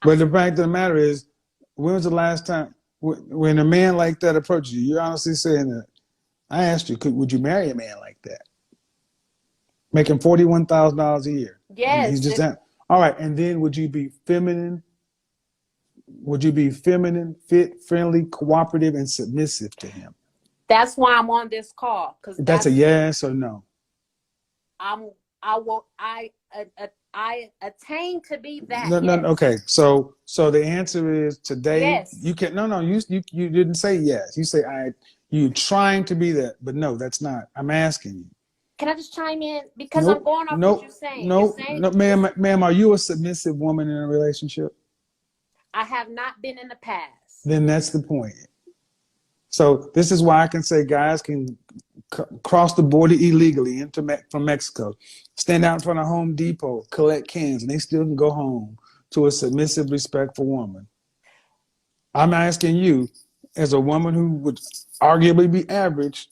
But the fact of the matter is, when was the last time when a man like that approached you? You're honestly saying that. I asked you, would you marry a man like that? Making $41,000 a year. Yes. He's just that. All right. And then would you be feminine? Would you be feminine, fit, friendly, cooperative, and submissive to him? That's why I'm on this call. That's a yes or no. I attain to be that. No, yes. Okay. So the answer is today. Yes. You can. No. You didn't say yes. You say you trying to be that, but no, that's not. I'm asking you. can I just chime in? Because I'm Nope, going off what nope, you're saying. You're nope, saying no, ma'am, are you a submissive woman in a relationship? I have not been in the past. Then that's the point. So this is why I can say guys can cross the border illegally from Mexico, stand out in front of Home Depot, collect cans, and they still can go home to a submissive, respectful woman. I'm asking you, as a woman who would arguably be average,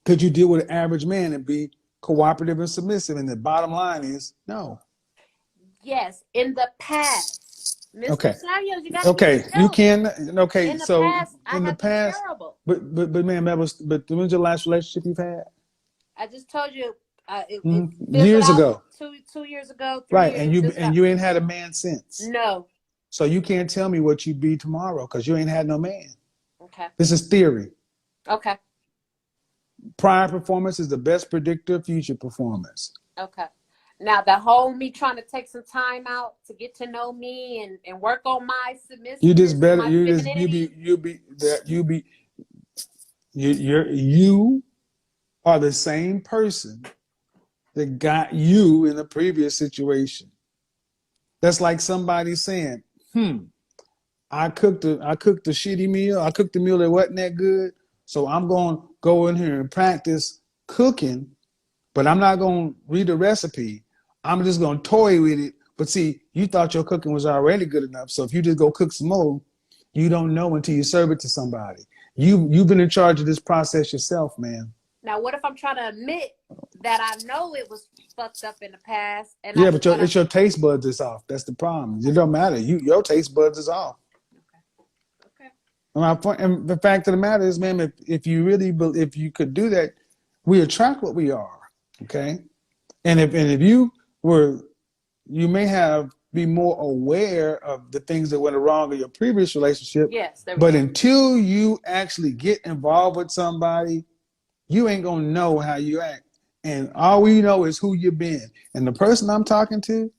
could you deal with an average man and be cooperative and submissive? And the bottom line is no. Yes, in the past. Mr. Okay. Samuels, you gotta Okay. You can. Okay. In the So past, I in the have been past, terrible. but ma'am, when's your last relationship you've had? I just told you it Years out ago. 2 years ago, 3 Right. years. And you ain't had a man since. No. So you can't tell me what you'd be tomorrow because you ain't had no man. Okay. This is theory. Okay. Prior performance is the best predictor of future performance. Okay. Now the whole me trying to take some time out to get to know me and work on my submissiveness. You are the same person that got you in the previous situation. That's like somebody saying, I cooked the shitty meal. I cooked the meal that wasn't that good. So I'm going to go in here and practice cooking, but I'm not going to read the recipe. I'm just going to toy with it. But see, you thought your cooking was already good enough. So if you just go cook some more, you don't know until you serve it to somebody. You've been in charge of this process yourself, man. Now, what if I'm trying to admit that I know it was fucked up in the past? And yeah, but it's your taste buds is off. That's the problem. It don't matter. Your taste buds is off. Okay. And the fact of the matter is, man, if you could do that, we attract what we are. Okay. And if you may be more aware of the things that went wrong in your previous relationship. Yes. But until you actually get involved with somebody, you ain't gonna know how you act. And all we know is who you've been. And the person I'm talking to,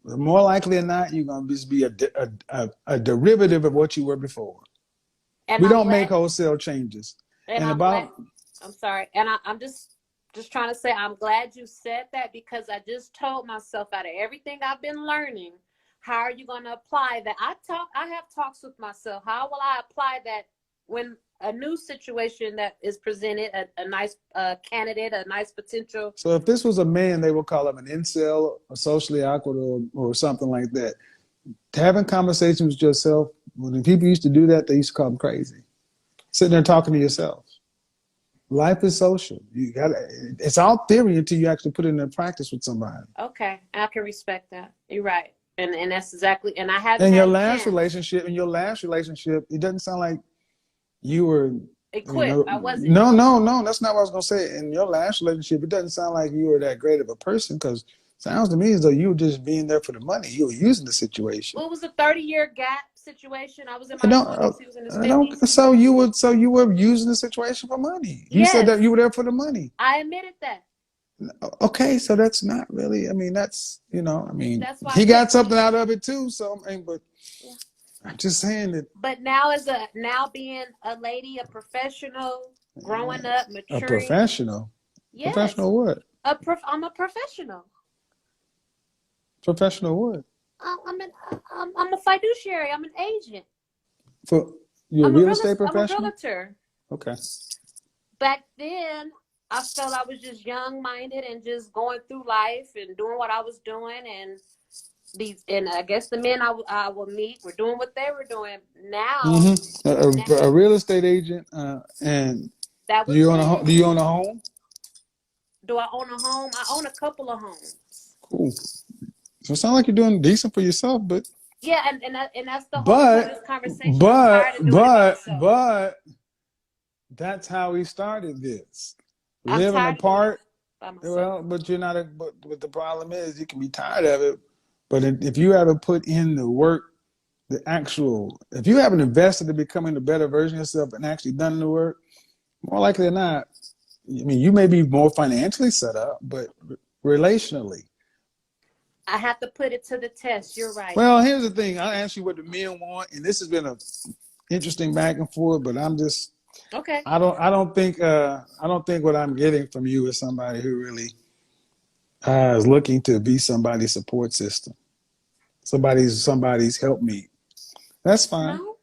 more likely than not, you're gonna just be a derivative of what you were before. And we don't make wholesale changes. I'm sorry. And I'm just trying to say, I'm glad you said that, because I just told myself, out of everything I've been learning, how are you going to apply that? I have talks with myself. How will I apply that when a new situation that is presented, a nice candidate, a nice potential? So if this was a man, they would call him an incel, or socially awkward, or something like that. Having conversations with yourself, when people used to do that, they used to call them crazy. Sitting there talking to yourself. Life is social. It's all theory until you actually put it into practice with somebody. Okay, I can respect that. You're right, and that's exactly. And I had. In your last relationship, it doesn't sound like you were equipped. I wasn't. No. That's not what I was gonna say. In your last relationship, it doesn't sound like you were that great of a person, because it sounds to me as though you were just being there for the money. You were using the situation. Well, it was a 30-year gap situation. I was in my 20s. He was in his 50s. So you were using the situation for money. You said that you were there for the money. I admitted that. Okay, so that's not really. I mean, that's that's why he got something out of it too. So but yeah. I'm just saying that. But now being a lady, a professional, growing up, maturing. A professional. Yes. Professional what? I'm a professional. Professional what? I'm a fiduciary. I'm an agent. You're a real estate professional? I'm a realtor. Okay. Back then, I felt I was just young-minded and just going through life and doing what I was doing, and I guess the men I would meet were doing what they were doing. Now, a real estate agent, and that was do you own a home? Do I own a home? I own a couple of homes. Cool. So it sounds like you're doing decent for yourself, but yeah, and that's the whole point of this conversation. But that's how we started this. Living apart. Well, but you're not. But the problem is, you can be tired of it. But if you haven't put in the work, if you haven't invested in becoming a better version of yourself and actually done the work, more likely than not, I mean, you may be more financially set up, but relationally, I have to put it to the test. You're right. Well, here's the thing. I asked you what the men want, and this has been a interesting back and forth, but I'm just Okay. I don't think what I'm getting from you is somebody who really is looking to be somebody's support system, somebody's helpmeet. That's fine. No,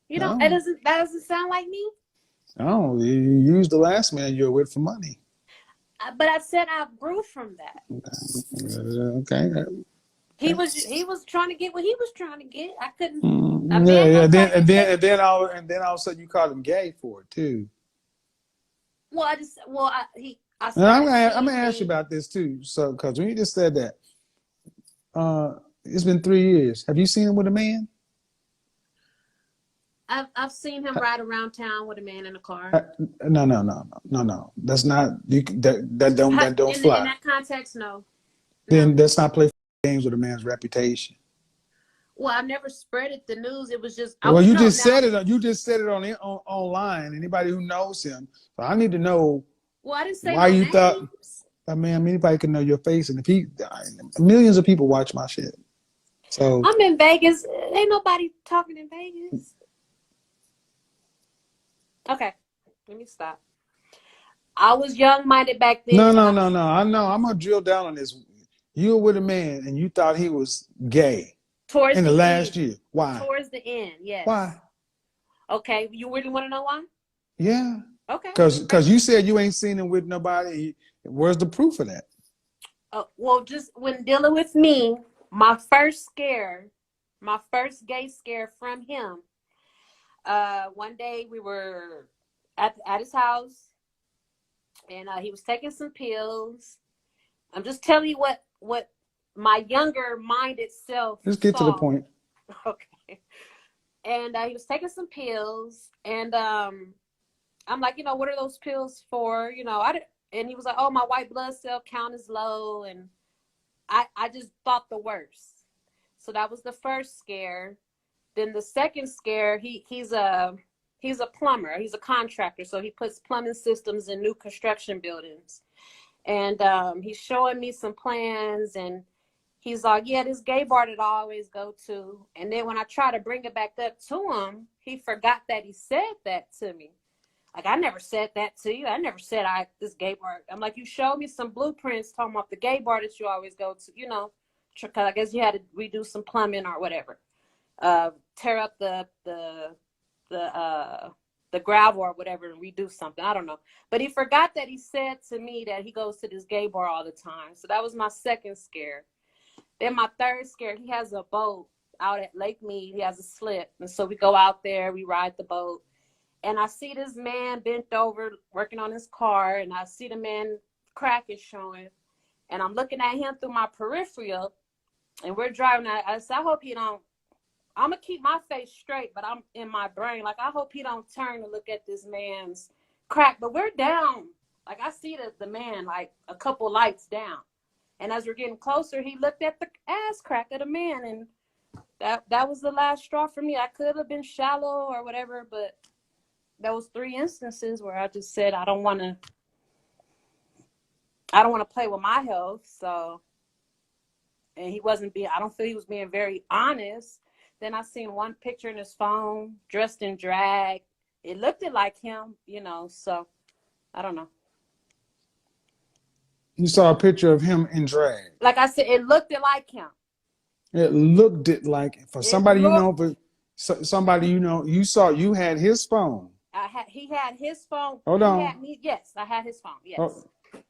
you don't. It No, doesn't. That doesn't sound like me. no, you used the last man you were with for money. But I said I grew from that. Okay. He was trying to get what he was trying to get. I couldn't. A Yeah, man yeah. gonna Then try to take. and then all of a sudden you called him gay for it too. Well, I And started I'm seeing gonna ask you things. about this too. So, because when you just said that, it's been 3 years. Have you seen him with a man? I've seen him ride around town with a man in a car. No. That's not that don't In fly. that context, no, Then no. let's not play games with a man's reputation. Well, I never spreaded the news. It was just I Well, would you know just now. said it. You just said it on online. Anybody who knows him, so I need to know Well, I didn't say why no you thought. names. I mean, anybody can know your face, and millions of people watch my shit. So I'm in Vegas. Ain't nobody talking in Vegas. Okay, let me stop. I was young-minded back then. no. I know. I'm gonna drill down on this. You were with a man, and you thought he was gay Towards in the the end. last year. Why? Towards the end, yes. Why? Okay, you really want to know why? Yeah. Okay. Because you said you ain't seen him with nobody. Where's the proof of that? Well, just when dealing with me, my first gay scare from him. One day we were at his house, and he was taking some pills. I'm just telling you what my younger minded self Let's get to the saw. point. Okay. And he was taking some pills, and I'm like, what are those pills for? And he was like, oh, my white blood cell count is low, and I just thought the worst. So that was the first scare. Then the second scare, he's a plumber, he's a contractor, so he puts plumbing systems in new construction buildings. And he's showing me some plans, and he's like, yeah, this gay bar that I always go to. And then when I try to bring it back up to him, he forgot that he said that to me. Like, I never said that to you. I never said this gay bar. I'm like, you showed me some blueprints talking about the gay bar that you always go to, because I guess you had to redo some plumbing or whatever. Tear up the gravel or whatever and redo something. I don't know. But he forgot that he said to me that he goes to this gay bar all the time. So that was my second scare. Then my third scare, he has a boat out at Lake Mead. He has a slip. And so we go out there, we ride the boat. And I see this man bent over working on his car. And I see the man crack is showing. And I'm looking at him through my peripheral. And we're driving. I said, I hope he don't. I'm going to keep my face straight, but I'm in my brain. Like, I hope he don't turn to look at this man's crack. But we're down. Like, I see the man, like, a couple lights down. And as we're getting closer, he looked at the ass crack of the man. And that was the last straw for me. I could have been shallow or whatever, but there was 3 instances where I just said, I don't want to play with my health. So, and I don't feel he was being very honest. Then I seen one picture in his phone, dressed in drag. It looked like him, so I don't know. You saw a picture of him in drag. Like I said, it looked like him. It looked like for somebody somebody you had his phone. He had his phone. Hold on. Yes, I had his phone. Yes. Oh,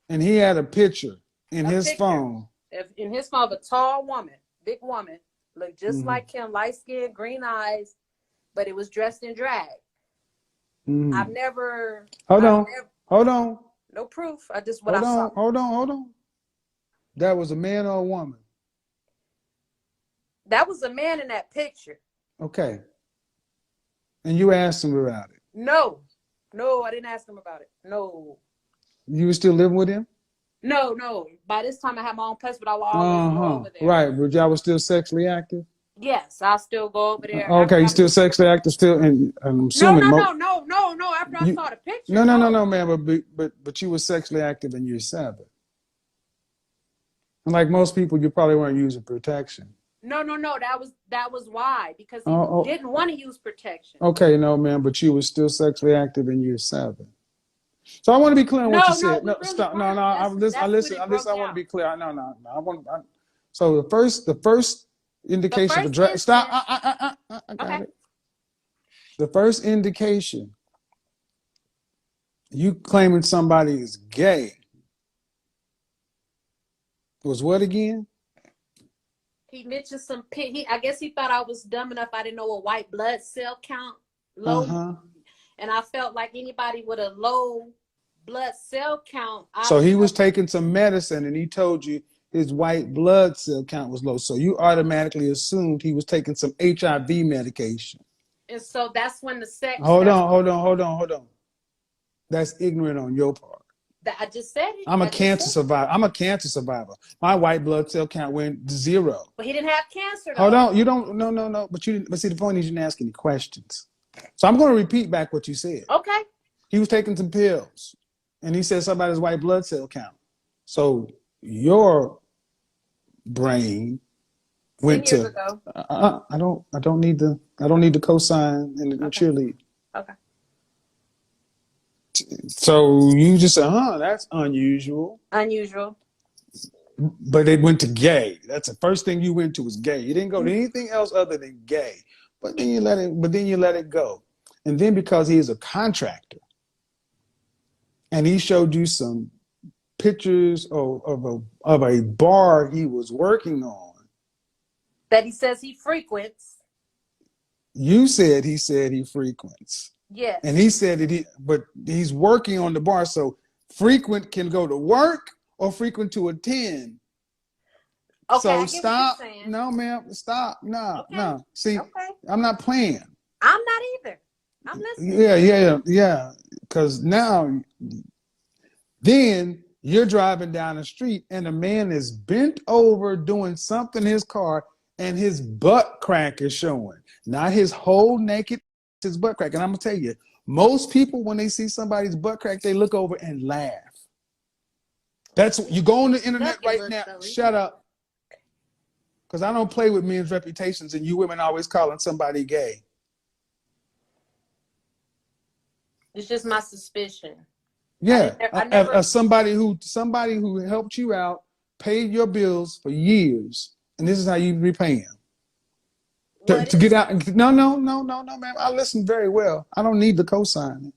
and he had a picture in his phone. In his phone of a tall woman, big woman, looked just like him, light skin, green eyes, but it was dressed in drag. I've never. Hold on. No proof. I saw. Hold on. That was a man or a woman? That was a man in that picture. Okay. And you asked him about it? No, I didn't ask him about it. No. You were still living with him? No. By this time I had my own place, but I will always go over there. Right, but y'all was still sexually active? Yes, I'll still go over there. Okay, you still sexually active still, and I'm assuming No. After I saw the picture. No, man. But you were sexually active in year 7. And like most people, you probably weren't using protection. No. That was why, because he Oh, oh, didn't want to use protection. okay, no, man, but you were still sexually active in year 7. So I want to be clear on what you No, said. we No, really stop. No, weren't. no. I That's what listen. it Listen. broke I want to down. be clear. No. I want. So the first The indication of a first drag. Stop. instance. I got Okay. it. The first indication you claiming somebody is gay was what again? He mentioned some I guess he thought I was dumb enough. I didn't know a white blood cell count low, and I felt like anybody with a low blood cell count. So he was taking some medicine, and he told you his white blood cell count was low. So you automatically assumed he was taking some HIV medication. And so that's when the sex. Hold on. That's ignorant on your part. I just said it. I'm a cancer survivor. My white blood cell count went to 0. But he didn't have cancer, though. Hold on. You don't. No. But see, the point is you didn't ask any questions. So I'm going to repeat back what you said. Okay. He was taking some pills, and he said something about his white blood cell count. So your brain went 10 years to. ago. I don't need the cosign and the cheerlead. Okay. So you just said, that's unusual. Unusual. But it went to gay. That's the first thing you went to was gay. You didn't go to anything else other than gay. But then you let it go. And then because he is a contractor, and he showed you some pictures of a bar he was working on. That he says he frequents. You said he frequents. Yes. And he said but he's working on the bar. So frequent can go to work or frequent to attend. Okay, so stop. No, ma'am. Stop. No. See, I'm not playing. I'm not either. I'm listening. Yeah. Because now, then you're driving down the street and a man is bent over doing something in his car and his butt crack is showing. Not his whole naked, his butt crack. And I'm going to tell you, most people, when they see somebody's butt crack, they look over and laugh. You go on the internet right now. Shut up. Because I don't play with men's reputations, and you women always calling somebody gay. It's just my suspicion. Yeah, somebody who helped you out, paid your bills for years, and this is how you repay him. To get out. No, ma'am. I listen very well. I don't need the cosign.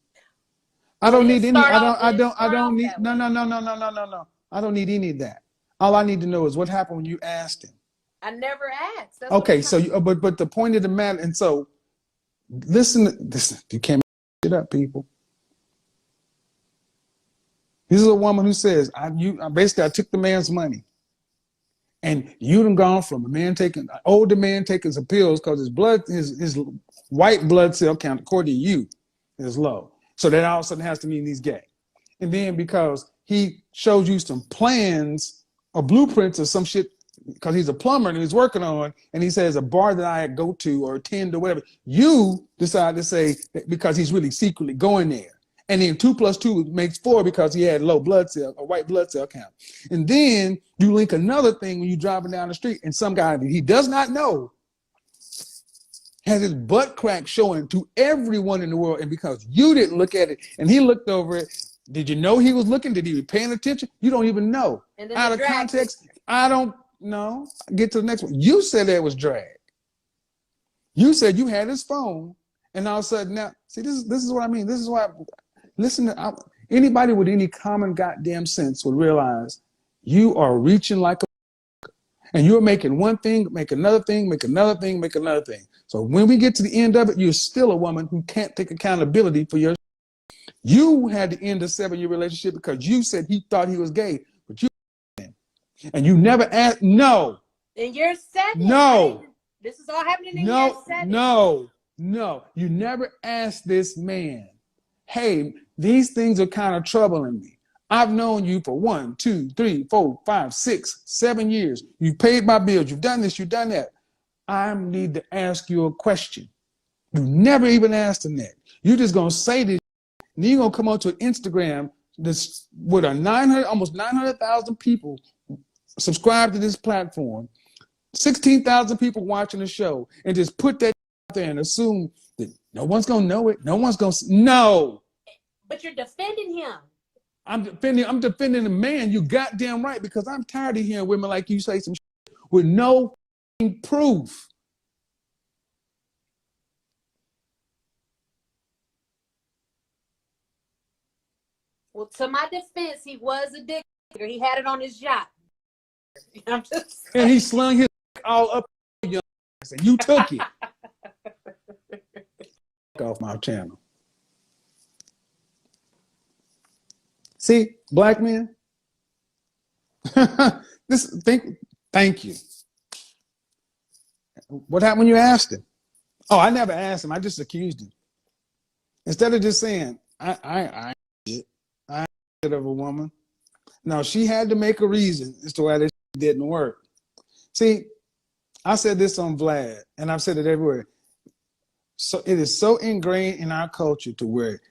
I don't need any. I don't need. No. I don't need any of that. All I need to know is what happened when you asked him. I never asked. That's okay, so but the point of the matter, and so listen. You can't make shit up, people. This is a woman who says, I took the man's money. And you done gone from an older man taking some pills because his white blood cell count, according to you, is low. So that all of a sudden has to mean he's gay. And then because he showed you some plans or blueprints or some shit, because he's a plumber and he's working on, and he says a bar that I go to or attend or whatever, you decide to say that because he's really secretly going there. And then 2 + 2 makes 4 because he had low blood cell or white blood cell count. And then you link another thing when you're driving down the street and some guy that he does not know has his butt crack showing to everyone in the world. And because you didn't look at it and he looked over it, did you know he was looking? Did he be paying attention? You don't even know. Out of context, I don't know. Get to the next one. You said that was drag. You said you had his phone and all of a sudden now, see, this is what I mean. This is why. Listen, anybody with any common goddamn sense would realize you are reaching like and you're making one thing, make another thing, make another thing, make another thing. So when we get to the end of it, you're still a woman who can't take accountability for your. You had to end a 7-year relationship because you said he thought he was gay, but you and you never asked. No. In year 7. No. This is all happening in year 7. No. You never asked this man, hey, these things are kind of troubling me. I've known you for 1, 2, 3, 4, 5, 6, 7 years. You've paid my bills. You've done this. You've done that. I need to ask you a question. You never even asked him that. You're just going to say this. And then you're going to come onto Instagram with almost 900,000 people subscribe to this platform. 16,000 people watching the show and just put that out there and assume that no one's going to know it. No one's going to no. But you're defending him. I'm defending the man. You goddamn right, because I'm tired of hearing women like you say some shit with no proof. Well, to my defense, he was a dick. He had it on his yacht. I'm just saying. And he slung his all up your ass and you took it. Off my channel. See, black men. Thank you. What happened when you asked him? Oh, I never asked him. I just accused him. Instead of just saying, I of a woman. No, she had to make a reason as to why this didn't work. See, I said this on Vlad, and I've said it everywhere. So it is so ingrained in our culture to where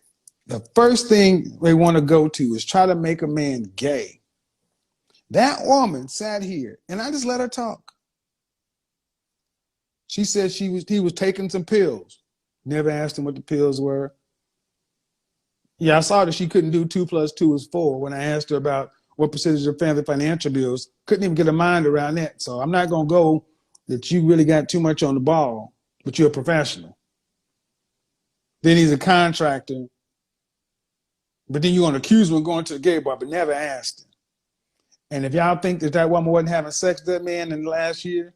the first thing they want to go to is try to make a man gay. That woman sat here, and I just let her talk. She said he was taking some pills. Never asked him what the pills were. Yeah, I saw that she couldn't do 2 + 2 is 4 when I asked her about what percentage of family financial bills. Couldn't even get her mind around that. So I'm not going to go that you really got too much on the ball, but you're a professional. Then he's a contractor. But then you're going to accuse him of going to a gay bar, but never asked him. And if y'all think that woman wasn't having sex with that man in the last year,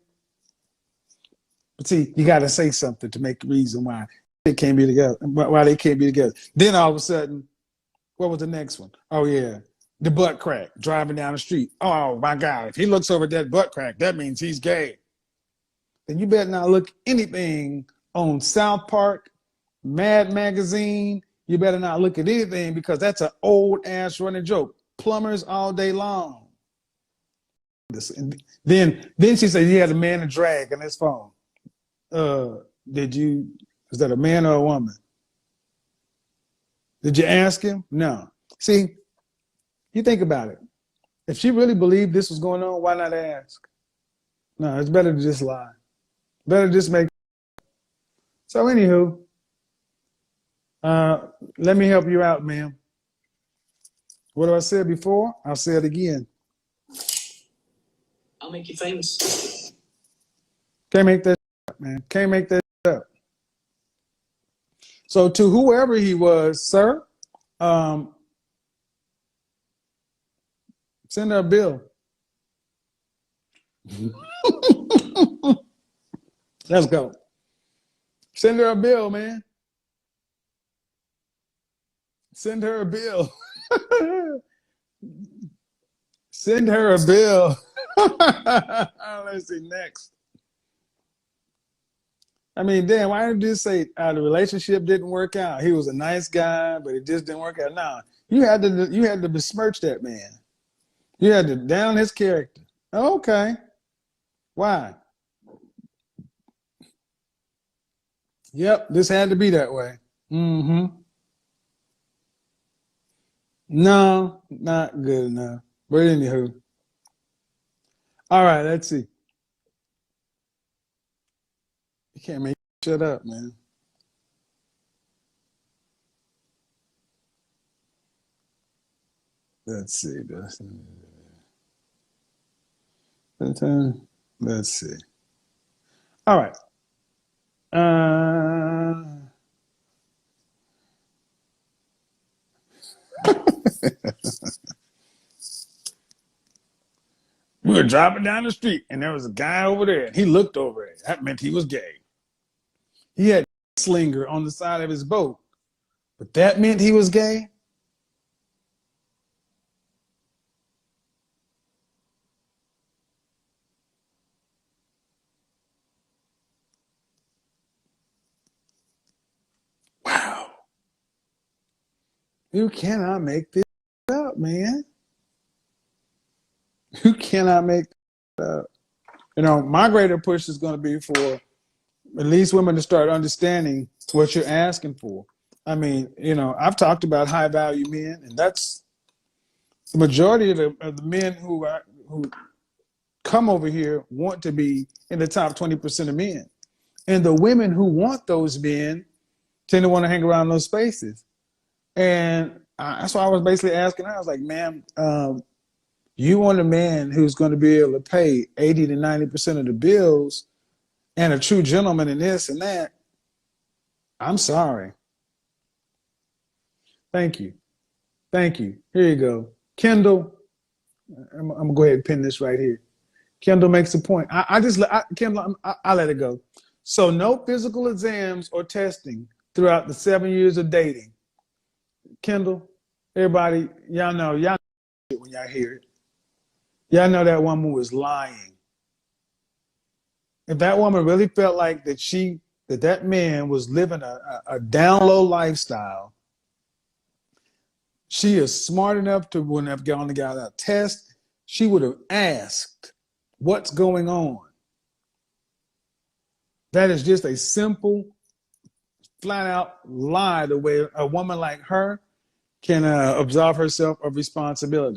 but see, you got to say something to make the reason why they can't be together. Why they can't be together. Then all of a sudden, what was the next one? Oh yeah, the butt crack driving down the street. Oh my God, if he looks over at that butt crack, that means he's gay. Then you better not look anything on South Park, Mad Magazine. You better not look at anything because that's an old ass running joke. Plumbers all day long. Then she said he had a man to drag on his phone. Is that a man or a woman? Did you ask him? No. See, you think about it. If she really believed this was going on, why not ask? No, it's better to just lie. Better just make. So anywho, let me help you out, ma'am. What have I said before? I'll say it again. I'll make you famous. Can't make that up, man. Can't make that up. So to whoever he was, sir, send her a bill. Let's go. Send her a bill, man. Send her a bill. Send her a bill. Let's see next. I mean, damn, why did you say the relationship didn't work out? He was a nice guy, but it just didn't work out. Nah, you had to besmirch that man. You had to down his character. Okay. Why? Yep, this had to be that way. Mm-hmm. No, not good enough. But anywho. All right, let's see. You can't make shut up, man. Let's see. Let's see. All right. We were driving down the street, and there was a guy over there, and he looked over it. That meant he was gay. He had a slinger on the side of his boat, but that meant he was gay? Wow. You cannot make this up, man. You cannot make this up. You know, my greater push is going to be for at least women to start understanding what you're asking for. I mean, you know, I've talked about high value men, and that's the majority of the men who come over here want to be in the top 20% of men. And the women who want those men tend to want to hang around those spaces. And that's why I was basically asking her. I was like, ma'am, you want a man who's going to be able to pay 80 to 90% of the bills and a true gentleman in this and that. I'm sorry. Thank you. Thank you. Here you go. Kendall, I'm going to go ahead and pin this right here. Kendall makes a point. Kendall, I let it go. So no physical exams or testing throughout the 7 years of dating. Kendall, everybody, y'all know when y'all hear it. Y'all know that woman was lying. If that woman really felt like that man was living a down low lifestyle, she is smart enough to, when that guy only got a test, she would have asked, what's going on? That is just a simple, flat out lie, the way a woman like her can absolve herself of responsibility.